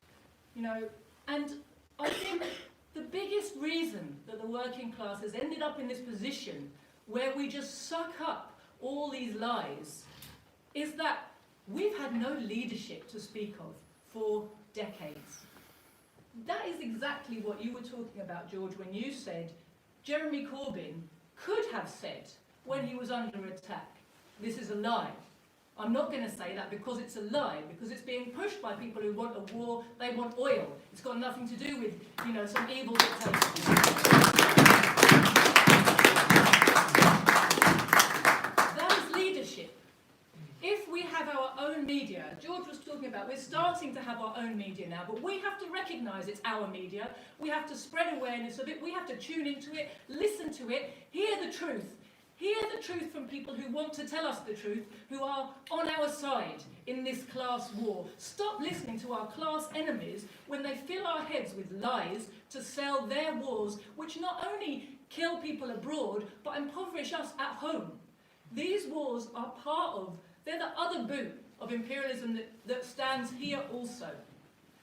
You know, and I think the biggest reason that the working class has ended up in this position where we just suck up all these lies is that we've had no leadership to speak of for decades. That is exactly what you were talking about, George, when you said Jeremy Corbyn could have said when he was under attack, this is a lie. I'm not going to say that because it's a lie, because it's being pushed by people who want a war, they want oil. It's got nothing to do with, you know, some evil dictator. If we have our own media, George was talking about, we're starting to have our own media now, but we have to recognise it's our media, we have to spread awareness of it, we have to tune into it, listen to it, hear the truth from people who want to tell us the truth, who are on our side in this class war. Stop listening to our class enemies when they fill our heads with lies to sell their wars, which not only kill people abroad, but impoverish us at home. These wars are part of, they're the other boot of imperialism that stands here also.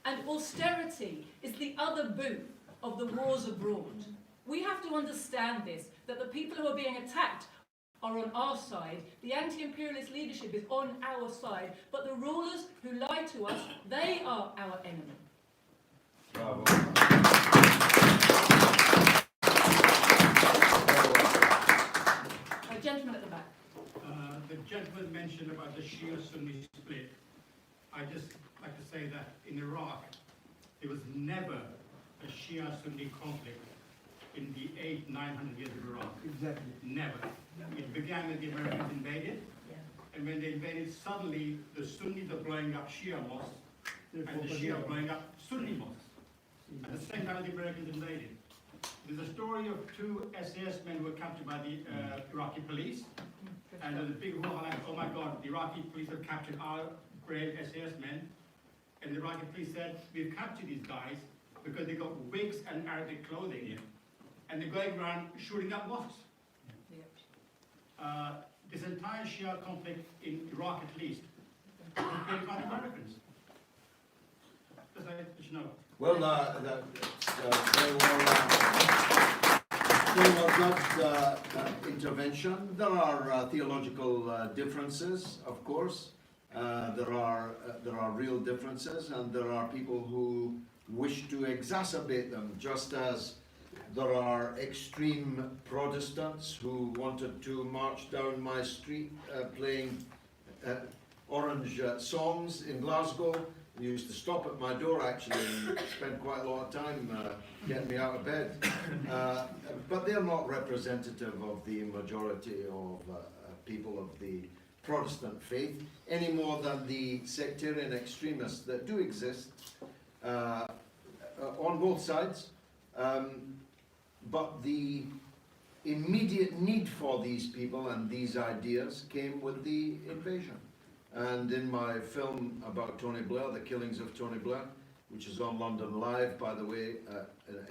And austerity is the other boot of the wars abroad. We have to understand this, that the people who are being attacked are on our side. The anti-imperialist leadership is on our side. But the rulers who lie to us, they are our enemy. Bravo. A gentleman at the back. The gentleman mentioned about the Shia-Sunni split. I just like to say that in Iraq, there was never a Shia-Sunni conflict in the 900 years of Iraq. Exactly. Never. It began when the Americans invaded, and when they invaded, suddenly the Sunnis are blowing up Shia mosques, and the Shia are blowing up Sunni mosques. At the same time the Americans invaded. There's a story of two SAS men who were captured by the Iraqi police, and there's a big roar like, oh my God, the Iraqi police have captured our brave SAS men. And the Iraqi police said, we've captured these guys because they got wigs and Arabic clothing, and they're going around shooting up mosques. This entire Shia conflict in Iraq, at least, was created by the Americans. Just like you know. Well, very well judged intervention. There are theological differences, of course. There are real differences, and there are people who wish to exacerbate them, just as there are extreme Protestants who wanted to march down my street playing orange songs in Glasgow. They used to stop at my door actually and spend quite a lot of time getting me out of bed. But they're not representative of the majority of people of the Protestant faith, any more than the sectarian extremists that do exist on both sides. But the immediate need for these people and these ideas came with the invasion. And in my film about Tony Blair, The Killings of Tony Blair, which is on London Live, by the way,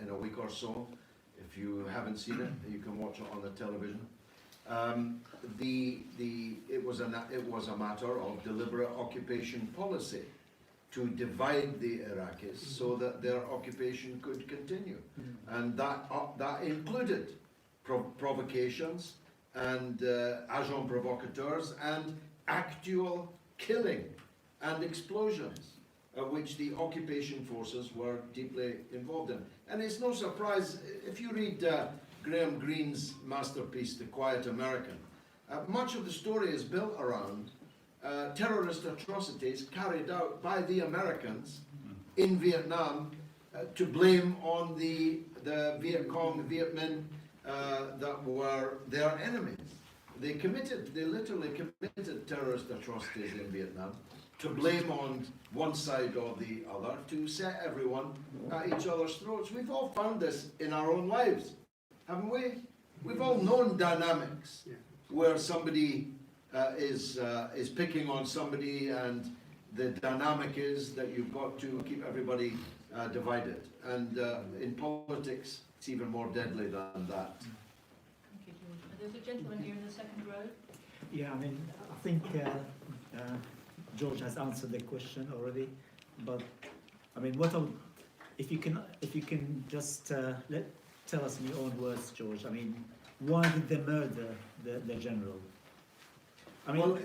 in a week or so, if you haven't seen it, you can watch it on the television. It was a matter of deliberate occupation policy. to divide the Iraqis so that their occupation could continue. And that included provocations and agents provocateurs and actual killing and explosions, which the occupation forces were deeply involved in. And it's no surprise, if you read Graham Greene's masterpiece, The Quiet American, much of the story is built around terrorist atrocities carried out by the Americans in Vietnam to blame on the Viet Cong, Viet Minh that were their enemies. They literally committed terrorist atrocities in Vietnam to blame on one side or the other, to set everyone at each other's throats. We've all found this in our own lives, haven't we? We've all known dynamics where somebody is picking on somebody, and the dynamic is that you've got to keep everybody divided. And in politics, it's even more deadly than that. Thank you, George. There's a gentleman here in the second row. Yeah, I mean, I think George has answered the question already, but I mean, if you can just tell us in your own words, George. I mean, why did they murder the general? I mean, Well,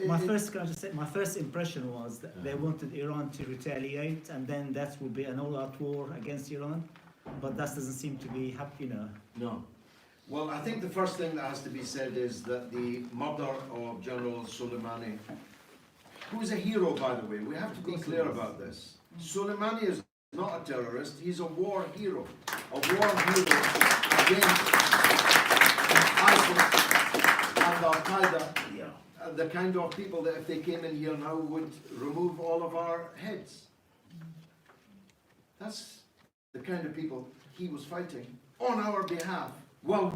my first impression was that they wanted Iran to retaliate, and then that would be an all-out war against Iran. But that doesn't seem to be happening. No. Well, I think the first thing that has to be said is that the murder of General Soleimani, who is a hero, by the way, we have to be clear about this. Soleimani is not a terrorist, he's a war hero. A war hero against ISIS and Al-Qaeda, the kind of people that if they came in here now would remove all of our heads. That's the kind of people he was fighting on our behalf, while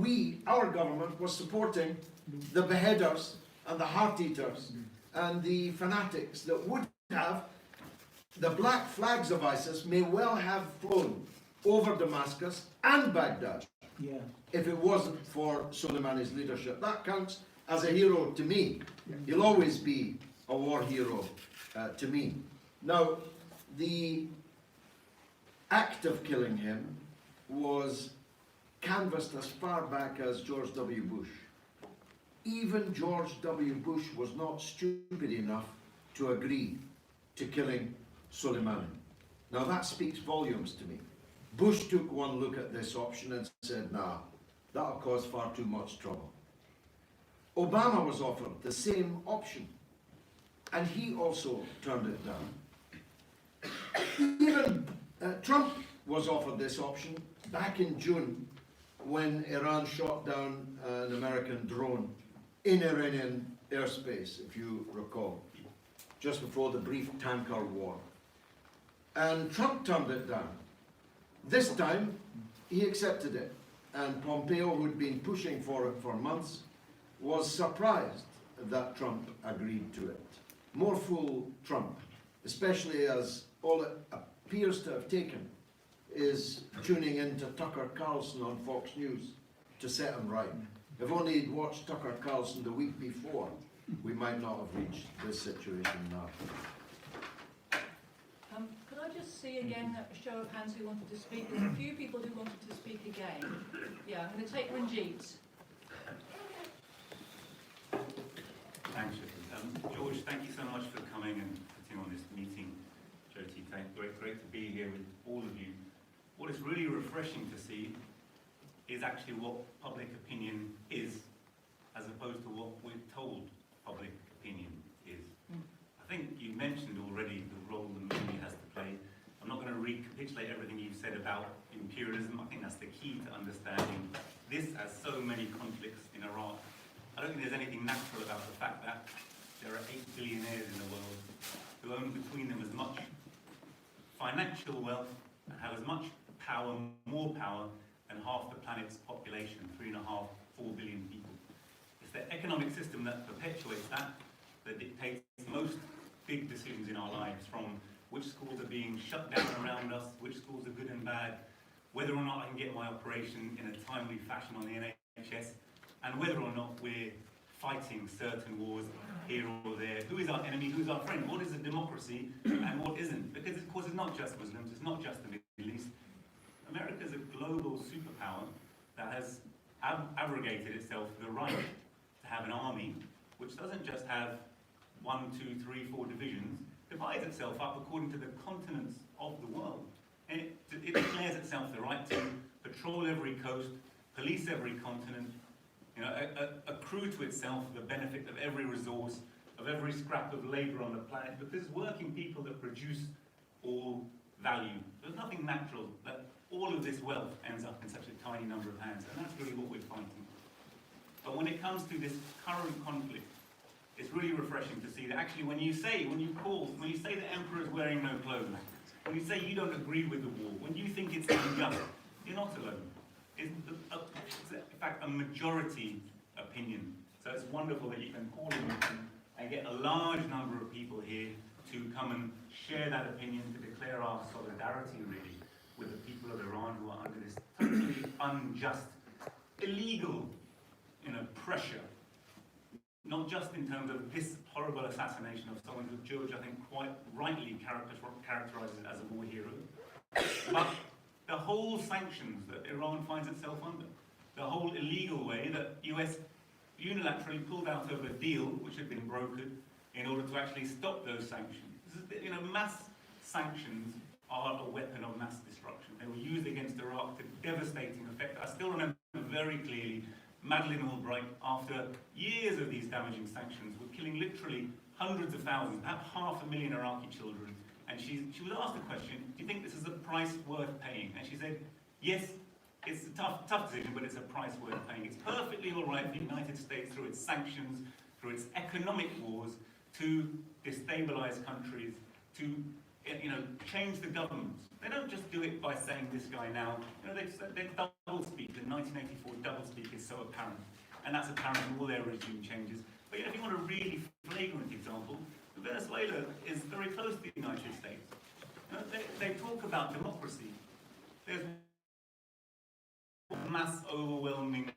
our government, was supporting the beheaders and the heart-eaters and the fanatics that would have, the black flags of ISIS may well have flown over Damascus and Baghdad if it wasn't for Soleimani's leadership. That counts as a hero to me. He'll always be a war hero to me. Now, the act of killing him was canvassed as far back as George W. Bush. Even George W. Bush was not stupid enough to agree to killing Soleimani. Now that speaks volumes to me. Bush took one look at this option and said, nah, that'll cause far too much trouble. Obama was offered the same option, and he also turned it down. Even Trump was offered this option back in June when Iran shot down an American drone in Iranian airspace, if you recall, just before the brief tanker war. And Trump turned it down. This time, he accepted it. And Pompeo, who'd been pushing for it for months, was surprised that Trump agreed to it. More fool Trump, especially as all it appears to have taken is tuning into Tucker Carlson on Fox News to set him right. If only he'd watched Tucker Carlson the week before, we might not have reached this situation now. Could I just see again a show of hands who wanted to speak? There's a few people who wanted to speak again. Yeah, I'm going to take Ranjit. Thanks, George, thank you so much for coming and putting on this meeting. Jyoti, great to be here with all of you. What is really refreshing to see is actually what public opinion is, as opposed to what we're told public opinion is. I think you mentioned already the role the media has to play. I'm not going to recapitulate everything you've said about imperialism. I think that's the key to understanding this, as so many conflicts in Iraq. I don't think there's anything natural about the fact that there are 8 billionaires in the world who own between them as much financial wealth and have as much power, more power, than half the planet's population, 3.5, 4 billion people. It's the economic system that perpetuates that dictates most big decisions in our lives, from which schools are being shut down around us, which schools are good and bad, whether or not I can get my operation in a timely fashion on the NHS, and whether or not we're fighting certain wars here or there. Who is our enemy? Who is our friend? What is a democracy and what isn't? Because of course it's not just Muslims, it's not just the Middle East. America is a global superpower that has abrogated itself the right to have an army which doesn't just have 1, 2, 3, 4 divisions, divides itself up according to the continents of the world. And it declares itself the right to patrol every coast, police every continent, accrue to itself the benefit of every resource, of every scrap of labour on the planet, because it's working people that produce all value. There's nothing natural that all of this wealth ends up in such a tiny number of hands, and that's really what we're fighting. But when it comes to this current conflict, it's really refreshing to see that actually when you say the emperor is wearing no clothes, when you say you don't agree with the war, when you think it's unjust, you're not alone. It's in fact a majority opinion. So it's wonderful that you can call a meeting and get a large number of people here to come and share that opinion, to declare our solidarity really with the people of Iran who are under this totally unjust, illegal, pressure. Not just in terms of this horrible assassination of someone who George, I think, quite rightly characterizes as a war hero, but the whole sanctions that Iran finds itself under, the whole illegal way that US unilaterally pulled out of a deal which had been brokered in order to actually stop those sanctions. Mass sanctions are a weapon of mass destruction. They were used against Iraq to devastating effect. I still remember very clearly Madeleine Albright, after years of these damaging sanctions, were killing literally hundreds of thousands, perhaps 500,000 Iraqi children. And she was asked the question, do you think this is a price worth paying? And she said, yes, it's a tough decision, but it's a price worth paying. It's perfectly all right for the United States, through its sanctions, through its economic wars, to destabilize countries, to change the governments. They don't just do it by saying this guy now. They double-speak. The 1984 double-speak is so apparent. And that's apparent in all their regime changes. But if you want a really flagrant example, Venezuela is very close to the United States. They talk about democracy. There's mass overwhelming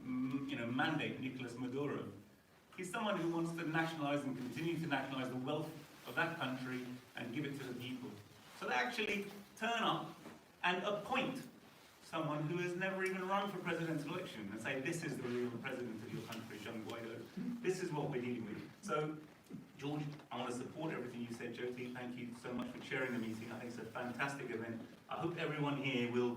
mandate, Nicolas Maduro. He's someone who wants to nationalize and continue to nationalize the wealth of that country and give it to the people. So they actually turn up and appoint someone who has never even run for presidential election and say, this is the real president of your country, Juan Guaido. This is what we're dealing with. So, George, I want to support everything you said, Jyoti. Thank you so much for chairing the meeting. I think it's a fantastic event. I hope everyone here will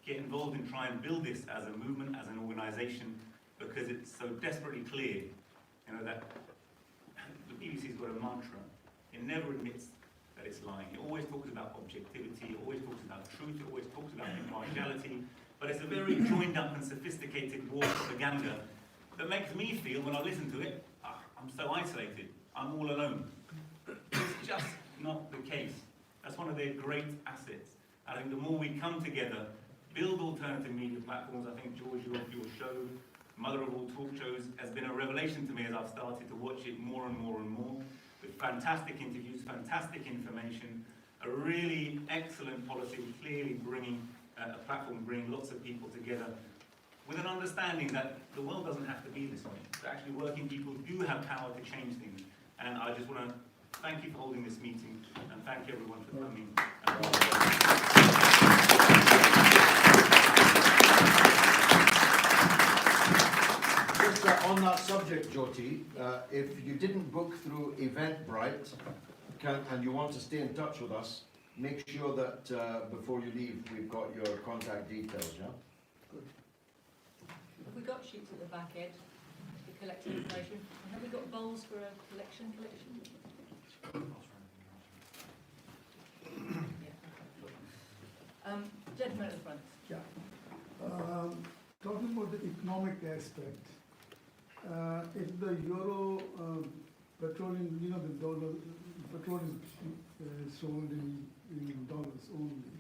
get involved and try and build this as a movement, as an organisation, because it's so desperately clear, that the BBC's got a mantra. It never admits that it's lying. It always talks about objectivity, it always talks about truth, it always talks about impartiality, but it's a very joined up and sophisticated war propaganda that makes me feel, when I listen to it, I'm so isolated, I'm all alone. It's just not the case. That's one of their great assets. I think the more we come together, build alternative media platforms, I think, George, your show, Mother of All Talk Shows, has been a revelation to me as I've started to watch it more and more and more, with fantastic interviews, fantastic information, a really excellent policy, clearly bringing a platform, bringing lots of people together, with an understanding that the world doesn't have to be this way. That actually working people do have power to change things. And I just want to thank you for holding this meeting, and thank everyone for coming. Just on that subject, Jyoti, if you didn't book through Eventbrite and you want to stay in touch with us, make sure that before you leave, we've got your contact details, yeah? Good. Have we got sheets at the back end to collect information? And have we got bowls for a collection? Gentleman at the front. Yeah. Talking about the economic aspect, if the euro petroleum, the dollar, petroleum sold in dollars only,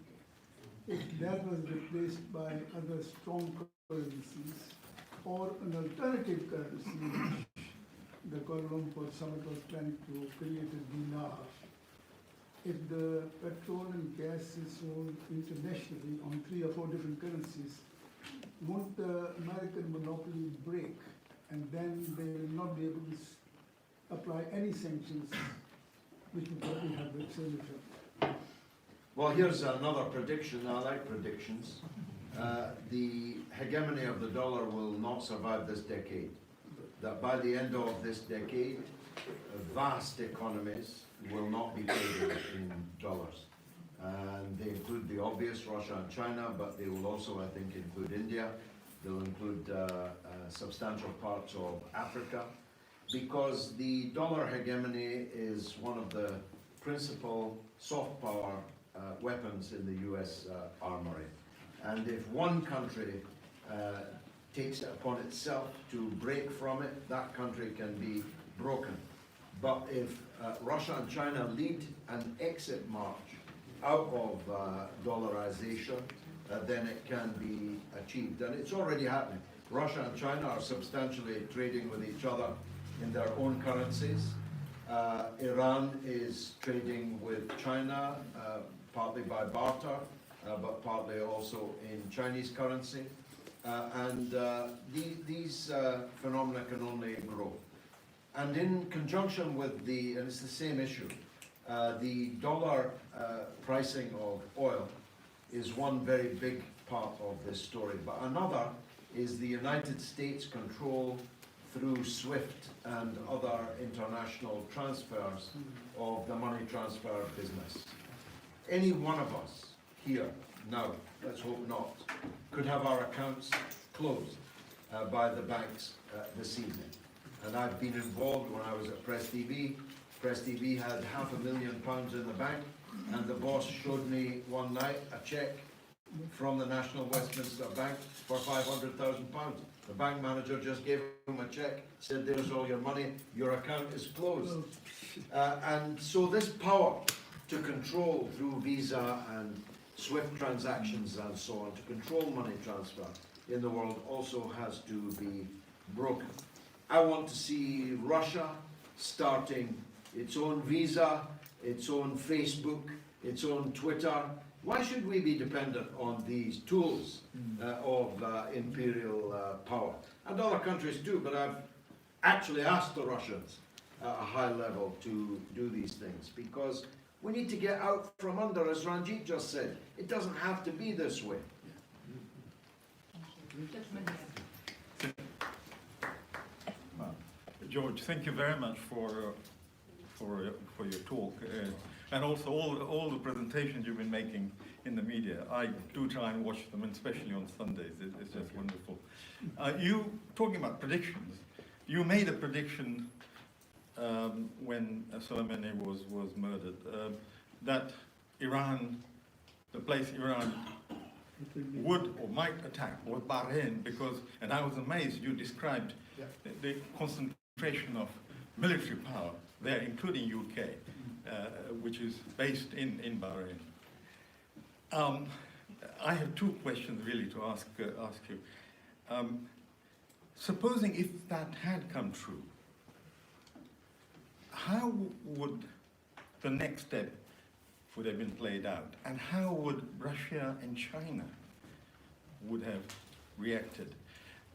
if that was replaced by other strong currencies or an alternative currency, which the Kuala Lumpur summit was planning to create a dinar, if the petrol and gas is sold internationally on 3 or 4 different currencies, won't the American monopoly break and then they will not be able to apply any sanctions which would probably have the same effect. Well, here's another prediction. I like predictions. The hegemony of the dollar will not survive this decade. That by the end of this decade, vast economies will not be paid in dollars. And they include the obvious, Russia and China, but they will also, I think, include India. They'll include substantial parts of Africa, because the dollar hegemony is one of the principal soft power weapons in the US armory. And if one country takes it upon itself to break from it, that country can be broken. But if Russia and China lead an exit march out of dollarization, then it can be achieved. And it's already happening. Russia and China are substantially trading with each other in their own currencies. Iran is trading with China, partly by barter, but partly also in Chinese currency. These phenomena can only grow. And in conjunction with and it's the same issue, the dollar pricing of oil is one very big part of this story. But another is the United States control through SWIFT and other international transfers of the money transfer business. Any one of us here now, let's hope not, could have our accounts closed by the banks this evening. And I've been involved when I was at Press TV. Press TV had £500,000 in the bank, and the boss showed me one night a cheque from the National Westminster Bank for £500,000. The bank manager just gave him a cheque, said, "There's all your money, your account is closed." And so this power to control through Visa and SWIFT transactions and so on, to control money transfer in the world also has to be broken. I want to see Russia starting its own Visa, its own Facebook, its own Twitter. Why should we be dependent on these tools of imperial power? And other countries too, but I've actually asked the Russians at a high level to do these things, because we need to get out from under, as Ranjit just said. It doesn't have to be this way. George, thank you very much for your talk, and also all the presentations you've been making in the media. I do try and watch them, and especially on Sundays. It's just wonderful. You talking about predictions? You made a prediction when Soleimani was murdered, that Iran, the place Iran would or might attack was Bahrain, because, and I was amazed, you described the concentration of military power there, including UK, which is based in Bahrain. I have two questions really to ask you. Supposing if that had come true, how would the next step would have been played out, and how would Russia and China would have reacted?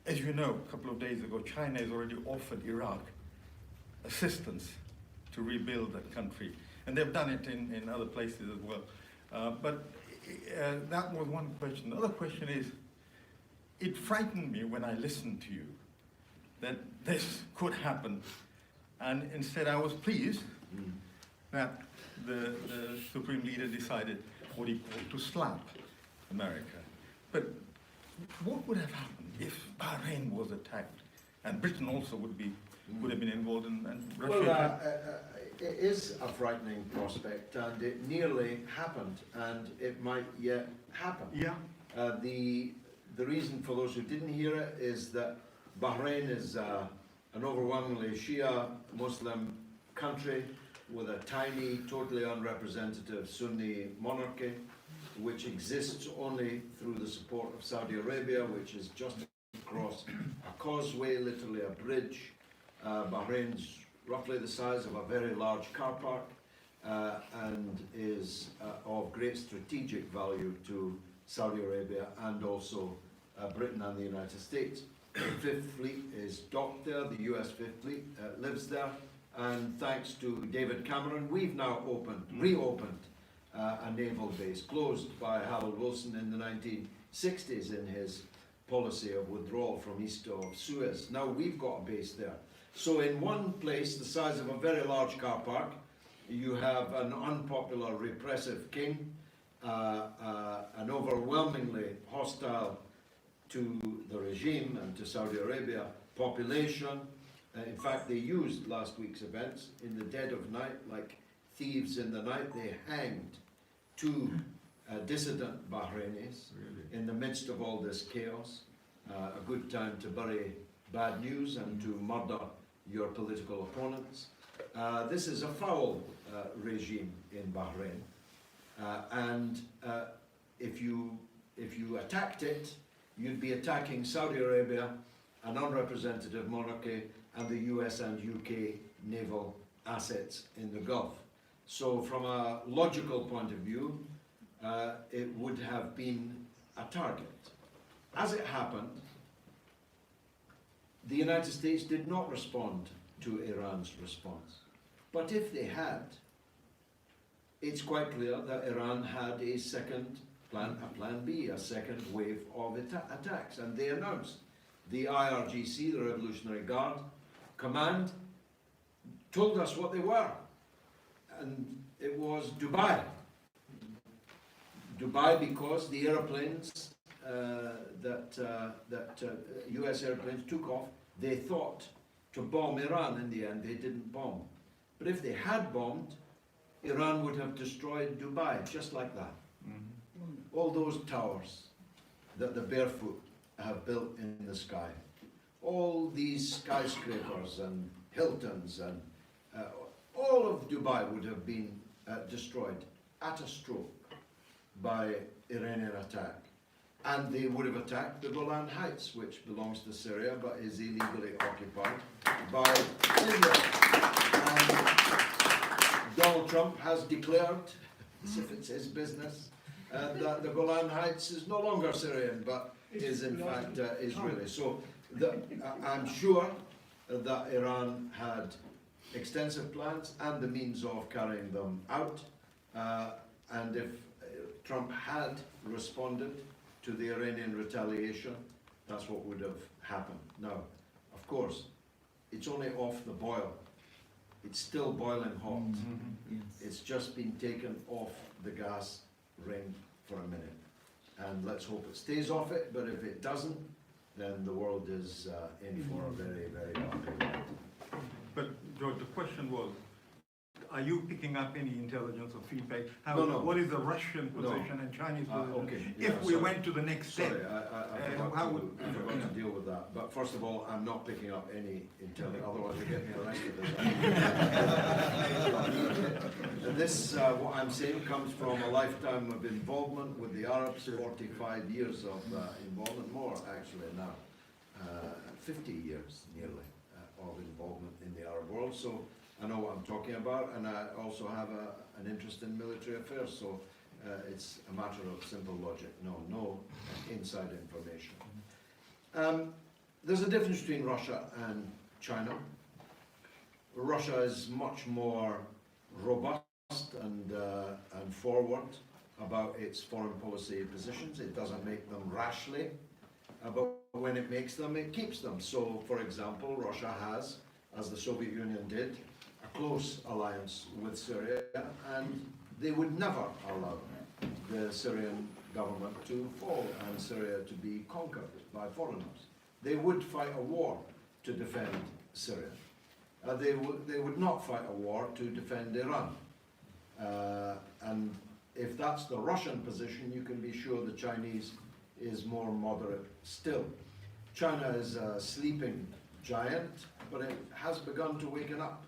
As you know, a couple of days ago, China has already offered Iraq assistance to rebuild that country, and they've done it in other places as well. But that was one question. The other question is, it frightened me when I listened to you that this could happen, and instead I was pleased that the Supreme Leader decided what he called to slap America. But what would have happened if Bahrain was attacked, and Britain also would have been involved, and Russia? Well, it is a frightening prospect, and it nearly happened, and it might yet happen. Yeah. The reason for those who didn't hear it is that Bahrain is an overwhelmingly Shia Muslim country with a tiny, totally unrepresentative Sunni monarchy, which exists only through the support of Saudi Arabia, which is just across a causeway, literally a bridge. Bahrain's roughly the size of a very large car park, and is of great strategic value to Saudi Arabia and also Britain and the United States. The Fifth Fleet is docked there, the US Fifth Fleet lives there, and thanks to David Cameron, we've now reopened a naval base, closed by Harold Wilson in the 1960s in his policy of withdrawal from east of Suez. Now we've got a base there. So in one place, the size of a very large car park, you have an unpopular, repressive king, an overwhelmingly hostile to the regime and to Saudi Arabia population. In fact, they used last week's events in the dead of night, like thieves in the night. They hanged two dissident Bahrainis in the midst of all this chaos. A good time to bury bad news and to murder your political opponents. This is a foul regime in Bahrain, and if you attacked it, you'd be attacking Saudi Arabia, an unrepresentative monarchy, and the US and UK naval assets in the Gulf. So from a logical point of view, it would have been a target. As it happened, the United States did not respond to Iran's response. But if they had, it's quite clear that Iran had a second plan, a plan B, a second wave of attacks. And they announced the IRGC, the Revolutionary Guard Command, told us what they were. And it was Dubai. Dubai, because the airplanes US airplanes took off, they thought to bomb Iran. In the end, they didn't bomb. But if they had bombed, Iran would have destroyed Dubai, just like that. All those towers that the barefoot have built in the sky, all these skyscrapers and Hiltons, and all of Dubai would have been destroyed at a stroke by Iranian attack. And they would have attacked the Golan Heights, which belongs to Syria but is illegally occupied by Israel. And Donald Trump has declared, as if it's his business, that the Golan Heights is no longer Syrian but is in fact Israeli. So I'm sure that Iran had extensive plans and the means of carrying them out. And if Trump had responded to the Iranian retaliation, that's what would have happened. Now, of course, it's only off the boil. It's still boiling hot. Yes. It's just been taken off the gas ring for a minute. And let's hope it stays off it, but if it doesn't, then the world is in for a very, very bumpy ride. But George, the question was, are you picking up any intelligence or feedback? No. What is the Russian position and Chinese position? Okay. If we went to the next step, Sorry, I forgot to deal with that. But first of all, I'm not picking up any intelligence, otherwise you get me arrested. This, what I'm saying, comes from a lifetime of involvement with the Arabs, 45 years of involvement, more actually now, 50 years nearly of involvement in the Arab world. So I know what I'm talking about, and I also have an interest in military affairs, so it's a matter of simple logic. No inside information. There's a difference between Russia and China. Russia is much more robust and forward about its foreign policy positions. It doesn't make them rashly, but when it makes them, it keeps them. So, for example, Russia has, as the Soviet Union did, a close alliance with Syria, and they would never allow the Syrian government to fall and Syria to be conquered by foreigners. They would fight a war to defend Syria. They would not fight a war to defend Iran. And if that's the Russian position, you can be sure the Chinese is more moderate still. China is a sleeping giant, but it has begun to waken up,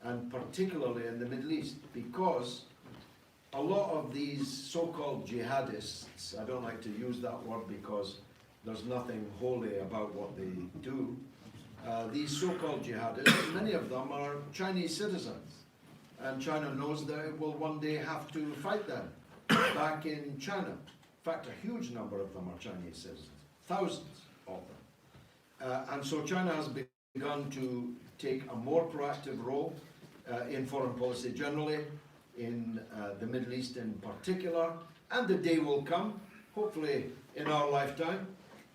and particularly in the Middle East, because a lot of these so-called jihadists, I don't like to use that word because there's nothing holy about what they do, these so-called jihadists, many of them are Chinese citizens, and China knows that it will one day have to fight them back in China. In fact, a huge number of them are Chinese citizens, thousands of them. And so China has begun to take a more proactive role in foreign policy generally, in the Middle East in particular, and the day will come, hopefully in our lifetime,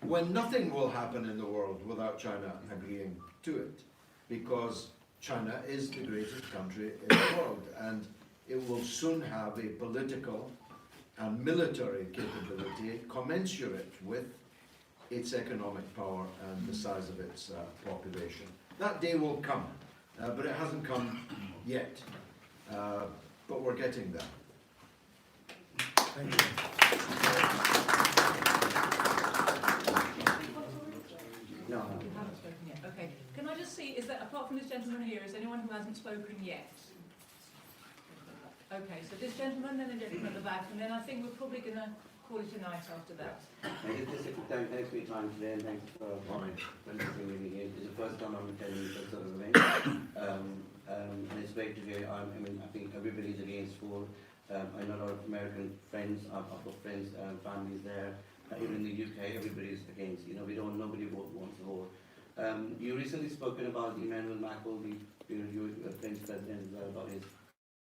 when nothing will happen in the world without China agreeing to it, because China is the greatest country in the world, and it will soon have a political and military capability commensurate with its economic power and the size of its population. That day will come, but it hasn't come yet, but we're getting there. Thank you. You haven't spoken yet. Okay. Can I just see, is there, apart from this gentleman here, is there anyone who hasn't spoken yet? Okay, so this gentleman, then the gentleman at the back, and then I think we're probably going to call it a night after that. Thanks for your time today, and thanks for bringing me here. It's the first time I'm attending this sort of event, and it's great to hear. I mean, I think everybody's against war. I know a lot of American friends, I've got friends, families there. Even in the UK, everybody's against. You know, nobody wants war. You recently spoken about Emmanuel Macron, your French president, about his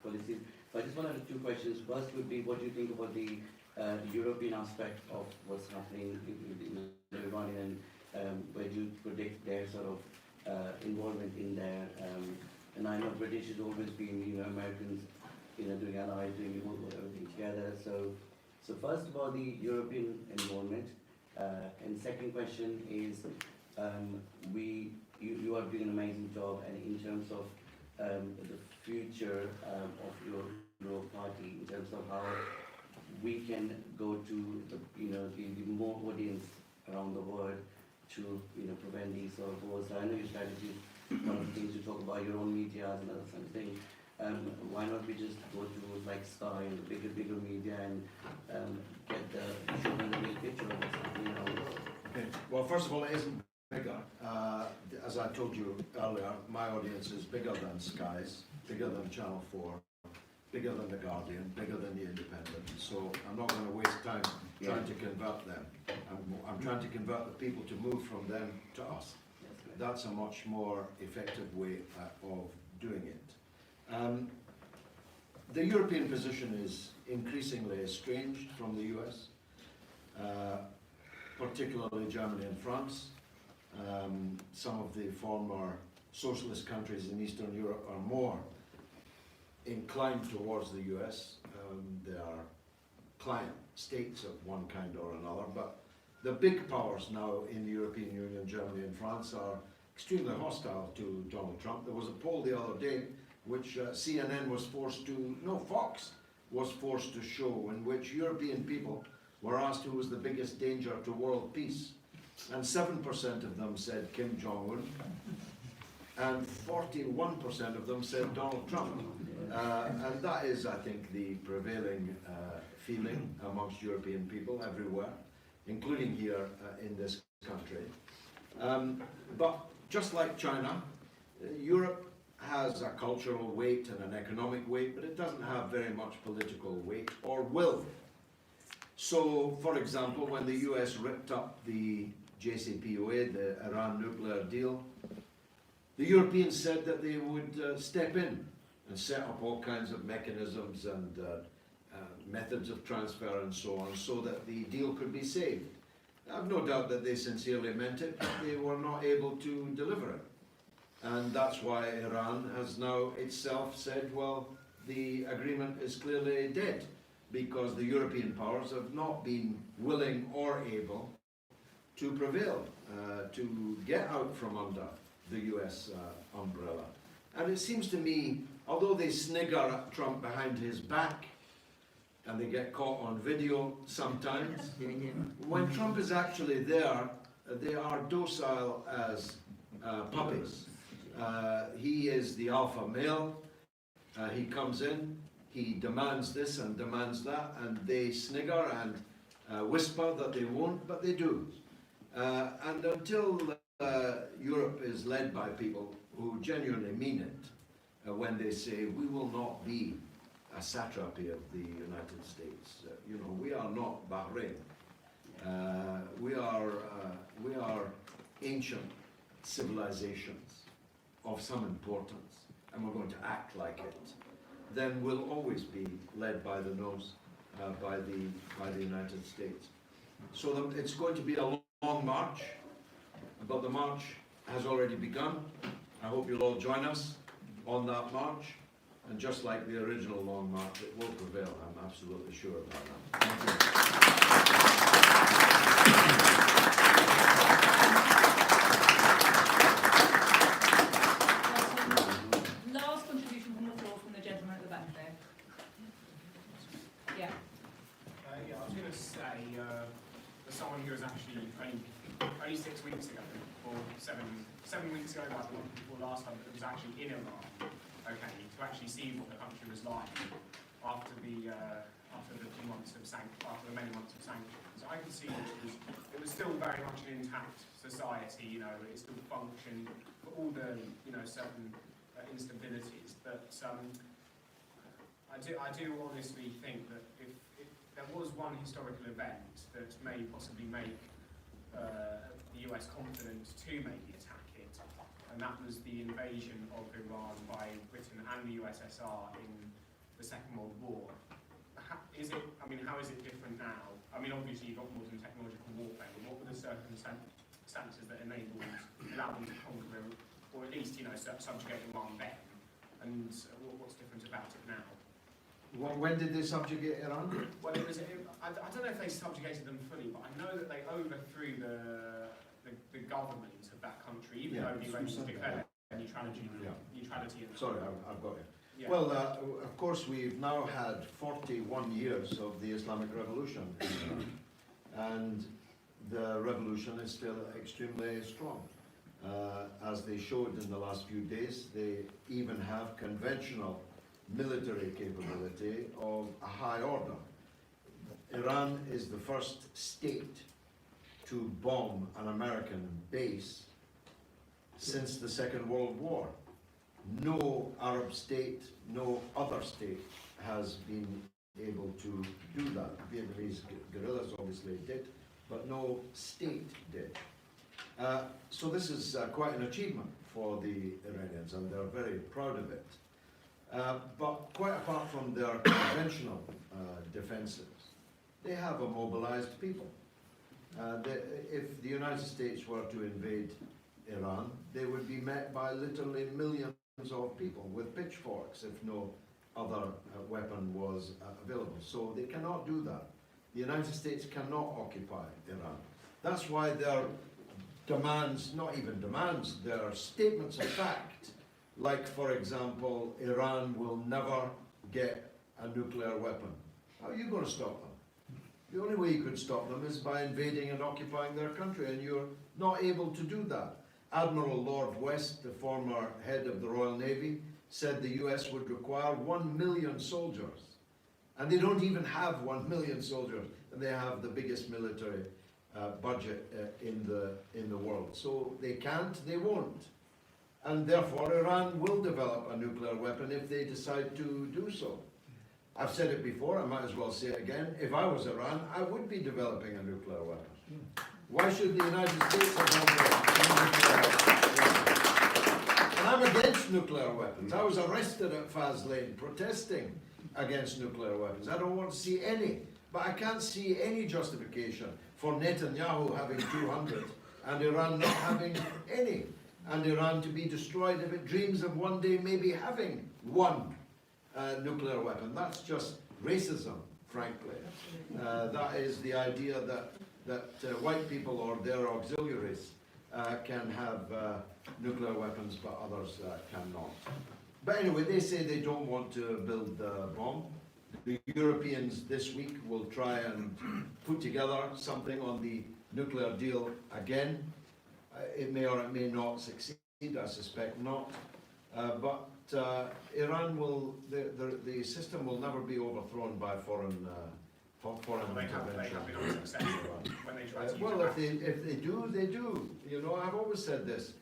policies. So I just wanted two questions. First would be, what do you think about the European aspect of what's happening in the Iranian, where do you predict their sort of involvement in there? And I know British has always been, Americans, doing allies, doing everything together. So first about the European involvement, and second question is, you are doing an amazing job, and in terms of the future of your party, in terms of how we can go to the more audience around the world to prevent these sort of wars. I know your strategy is one of the things you talk about, your own media and other sort of thing. Why not we just go to like Sky and the bigger media and get show them the big picture of what's happening around us? Okay. Well, first of all, it isn't bigger. As I told you earlier, my audience is bigger than Sky's, bigger than Channel 4, bigger than The Guardian, bigger than The Independent. So I'm not going to waste time trying to convert them. I'm trying to convert the people to move from them to us. That's a much more effective way of doing it. The European position is increasingly estranged from the US, particularly Germany and France. Some of the former socialist countries in Eastern Europe are more inclined towards the US. They are client states of one kind or another, but the big powers now in the European Union, Germany and France, are extremely hostile to Donald Trump. There was a poll the other day which CNN was forced to, no, Fox was forced to show, in which European people were asked who was the biggest danger to world peace. And 7% of them said Kim Jong-un, and 41% of them said Donald Trump. And that is, I think, the prevailing feeling amongst European people everywhere, including here in this country. But just like China, Europe has a cultural weight and an economic weight, but it doesn't have very much political weight or will. So, for example, when the US ripped up the JCPOA, the Iran nuclear deal, the Europeans said that they would step in and set up all kinds of mechanisms and methods of transfer and so on, so that the deal could be saved. I have no doubt that they sincerely meant it, but they were not able to deliver it. And that's why Iran has now itself said, well, the agreement is clearly dead, because the European powers have not been willing or able to prevail, to get out from under the US umbrella. And it seems to me, although they snigger at Trump behind his back, and they get caught on video sometimes, when Trump is actually there, they are docile as puppies. He is the alpha male. He comes in, he demands this and demands that, and they snigger and whisper that they won't, but they do. And until Europe is led by people who genuinely mean it, when they say, we will not be a satrapy of the United States. We are not Bahrain. We are ancient civilizations of some importance, and we're going to act like it, then we'll always be led by the nose by the United States. So it's going to be a long march, but the march has already begun. I hope you'll all join us on that march, and just like the original long march, it will prevail. I'm absolutely sure about that. Last contribution from the floor from the gentleman at the back there. Yeah. Yeah, I was going to say, for someone who was actually only 6 weeks ago, or seven weeks ago, like before last time, that was actually in Iran, okay, to actually see what the country was like after the many months of sanctions, I could see that it was still very much an intact society. You know, it still functioned for all the certain instabilities, but I do honestly think that if there was one historical event that may possibly make the US confident to maybe attack it, and that was the invasion of Iran by Britain and the USSR in the Second World War. How is it different now? I mean, obviously you've got modern technological warfare, but what were the circumstances that allowed them to conquer, or at least, subjugate Iran then? And what's different about it now? When did they subjugate Iran? Well, I don't know if they subjugated them fully, but I know that they overthrew the government of that country, even though the Iranians declared neutrality. Sorry, I've got it. Yeah. Well, of course, we've now had 41 years of the Islamic Revolution in Iran, and the revolution is still extremely strong. As they showed in the last few days, they even have conventional military capability of a high order. Iran is the first state to bomb an American base since the Second World War. No Arab state, no other state has been able to do that. Vietnamese guerrillas obviously did, but no state did. So this is quite an achievement for the Iranians, and they're very proud of it. But quite apart from their conventional defenses, they have a mobilized people. If the United States were to invade Iran, they would be met by literally millions of people with pitchforks if no other weapon was available. So they cannot do that. The United States cannot occupy Iran. That's why their demands, not even demands, their statements of fact, like, for example, Iran will never get a nuclear weapon. How are you going to stop them? The only way you could stop them is by invading and occupying their country, and you're not able to do that. Admiral Lord West, the former head of the Royal Navy, said the US would require 1 million soldiers. And they don't even have 1 million soldiers, and they have the biggest military budget in the world. So they can't, they won't. And therefore Iran will develop a nuclear weapon if they decide to do so. I've said it before, I might as well say it again. If I was Iran, I would be developing a nuclear weapon. Why should the United States have a nuclear weapon? And I'm against nuclear weapons. I was arrested at Faz Lane protesting against nuclear weapons. I don't want to see any. But I can't see any justification for Netanyahu having 200 and Iran not having any. And Iran to be destroyed if it dreams of one day maybe having one nuclear weapon. That's just racism, frankly. That is the idea that white people or their auxiliaries can have nuclear weapons, but others cannot. But anyway, they say they don't want to build a bomb. The Europeans this week will try and put together something on the nuclear deal again. It may or it may not succeed, I suspect not. But Iran will, the system will never be overthrown by foreign intervention. They have been unsuccessful when they try to use Well, if they do, they do. You know, I've always said this.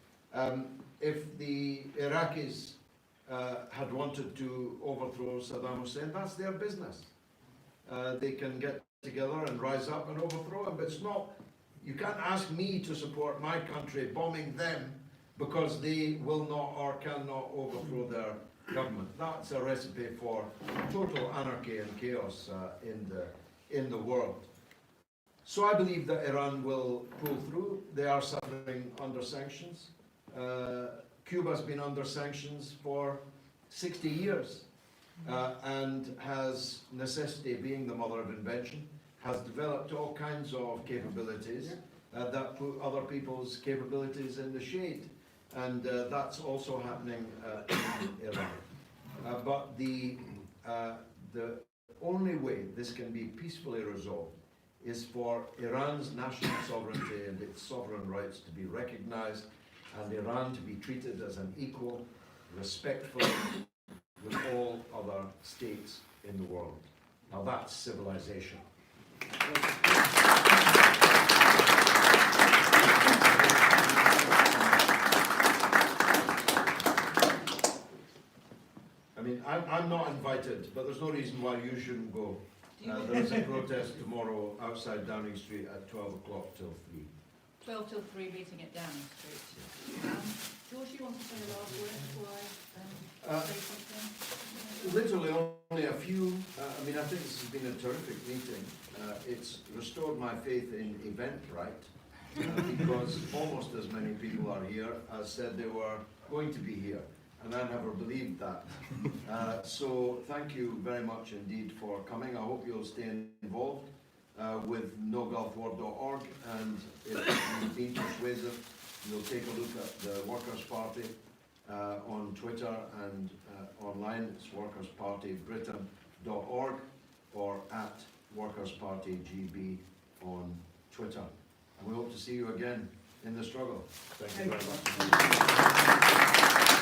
If the Iraqis had wanted to overthrow Saddam Hussein, that's their business. They can get together and rise up and overthrow him, but it's not You can't ask me to support my country bombing them because they will not or cannot overthrow their government. That's a recipe for total anarchy and chaos in the world. So I believe that Iran will pull through. They are suffering under sanctions. Cuba's been under sanctions for 60 years and has, necessity being the mother of invention, has developed all kinds of capabilities that put other people's capabilities in the shade. And that's also happening in Iran. But the only way this can be peacefully resolved is for Iran's national sovereignty and its sovereign rights to be recognized, and Iran to be treated as an equal, respectfully, with all other states in the world. Now that's civilization. I mean, I'm not invited, but there's no reason why you shouldn't go. There's a protest tomorrow outside Downing Street at 12 o'clock till 3. 12 till 3 meeting at Downing Street. George, you want to say a last word before I say something? Literally only a few. I mean, I think this has been a terrific meeting. It's restored my faith in Eventbrite because almost as many people are here as said they were going to be here. And I never believed that. So thank you very much indeed for coming. I hope you'll stay involved with nogulfwar.org, and if you've been persuasive, you'll take a look at the Workers' Party on Twitter and online. It's workerspartybritain.org or at workerspartygb on Twitter. And we hope to see you again in the struggle. Thank you very much.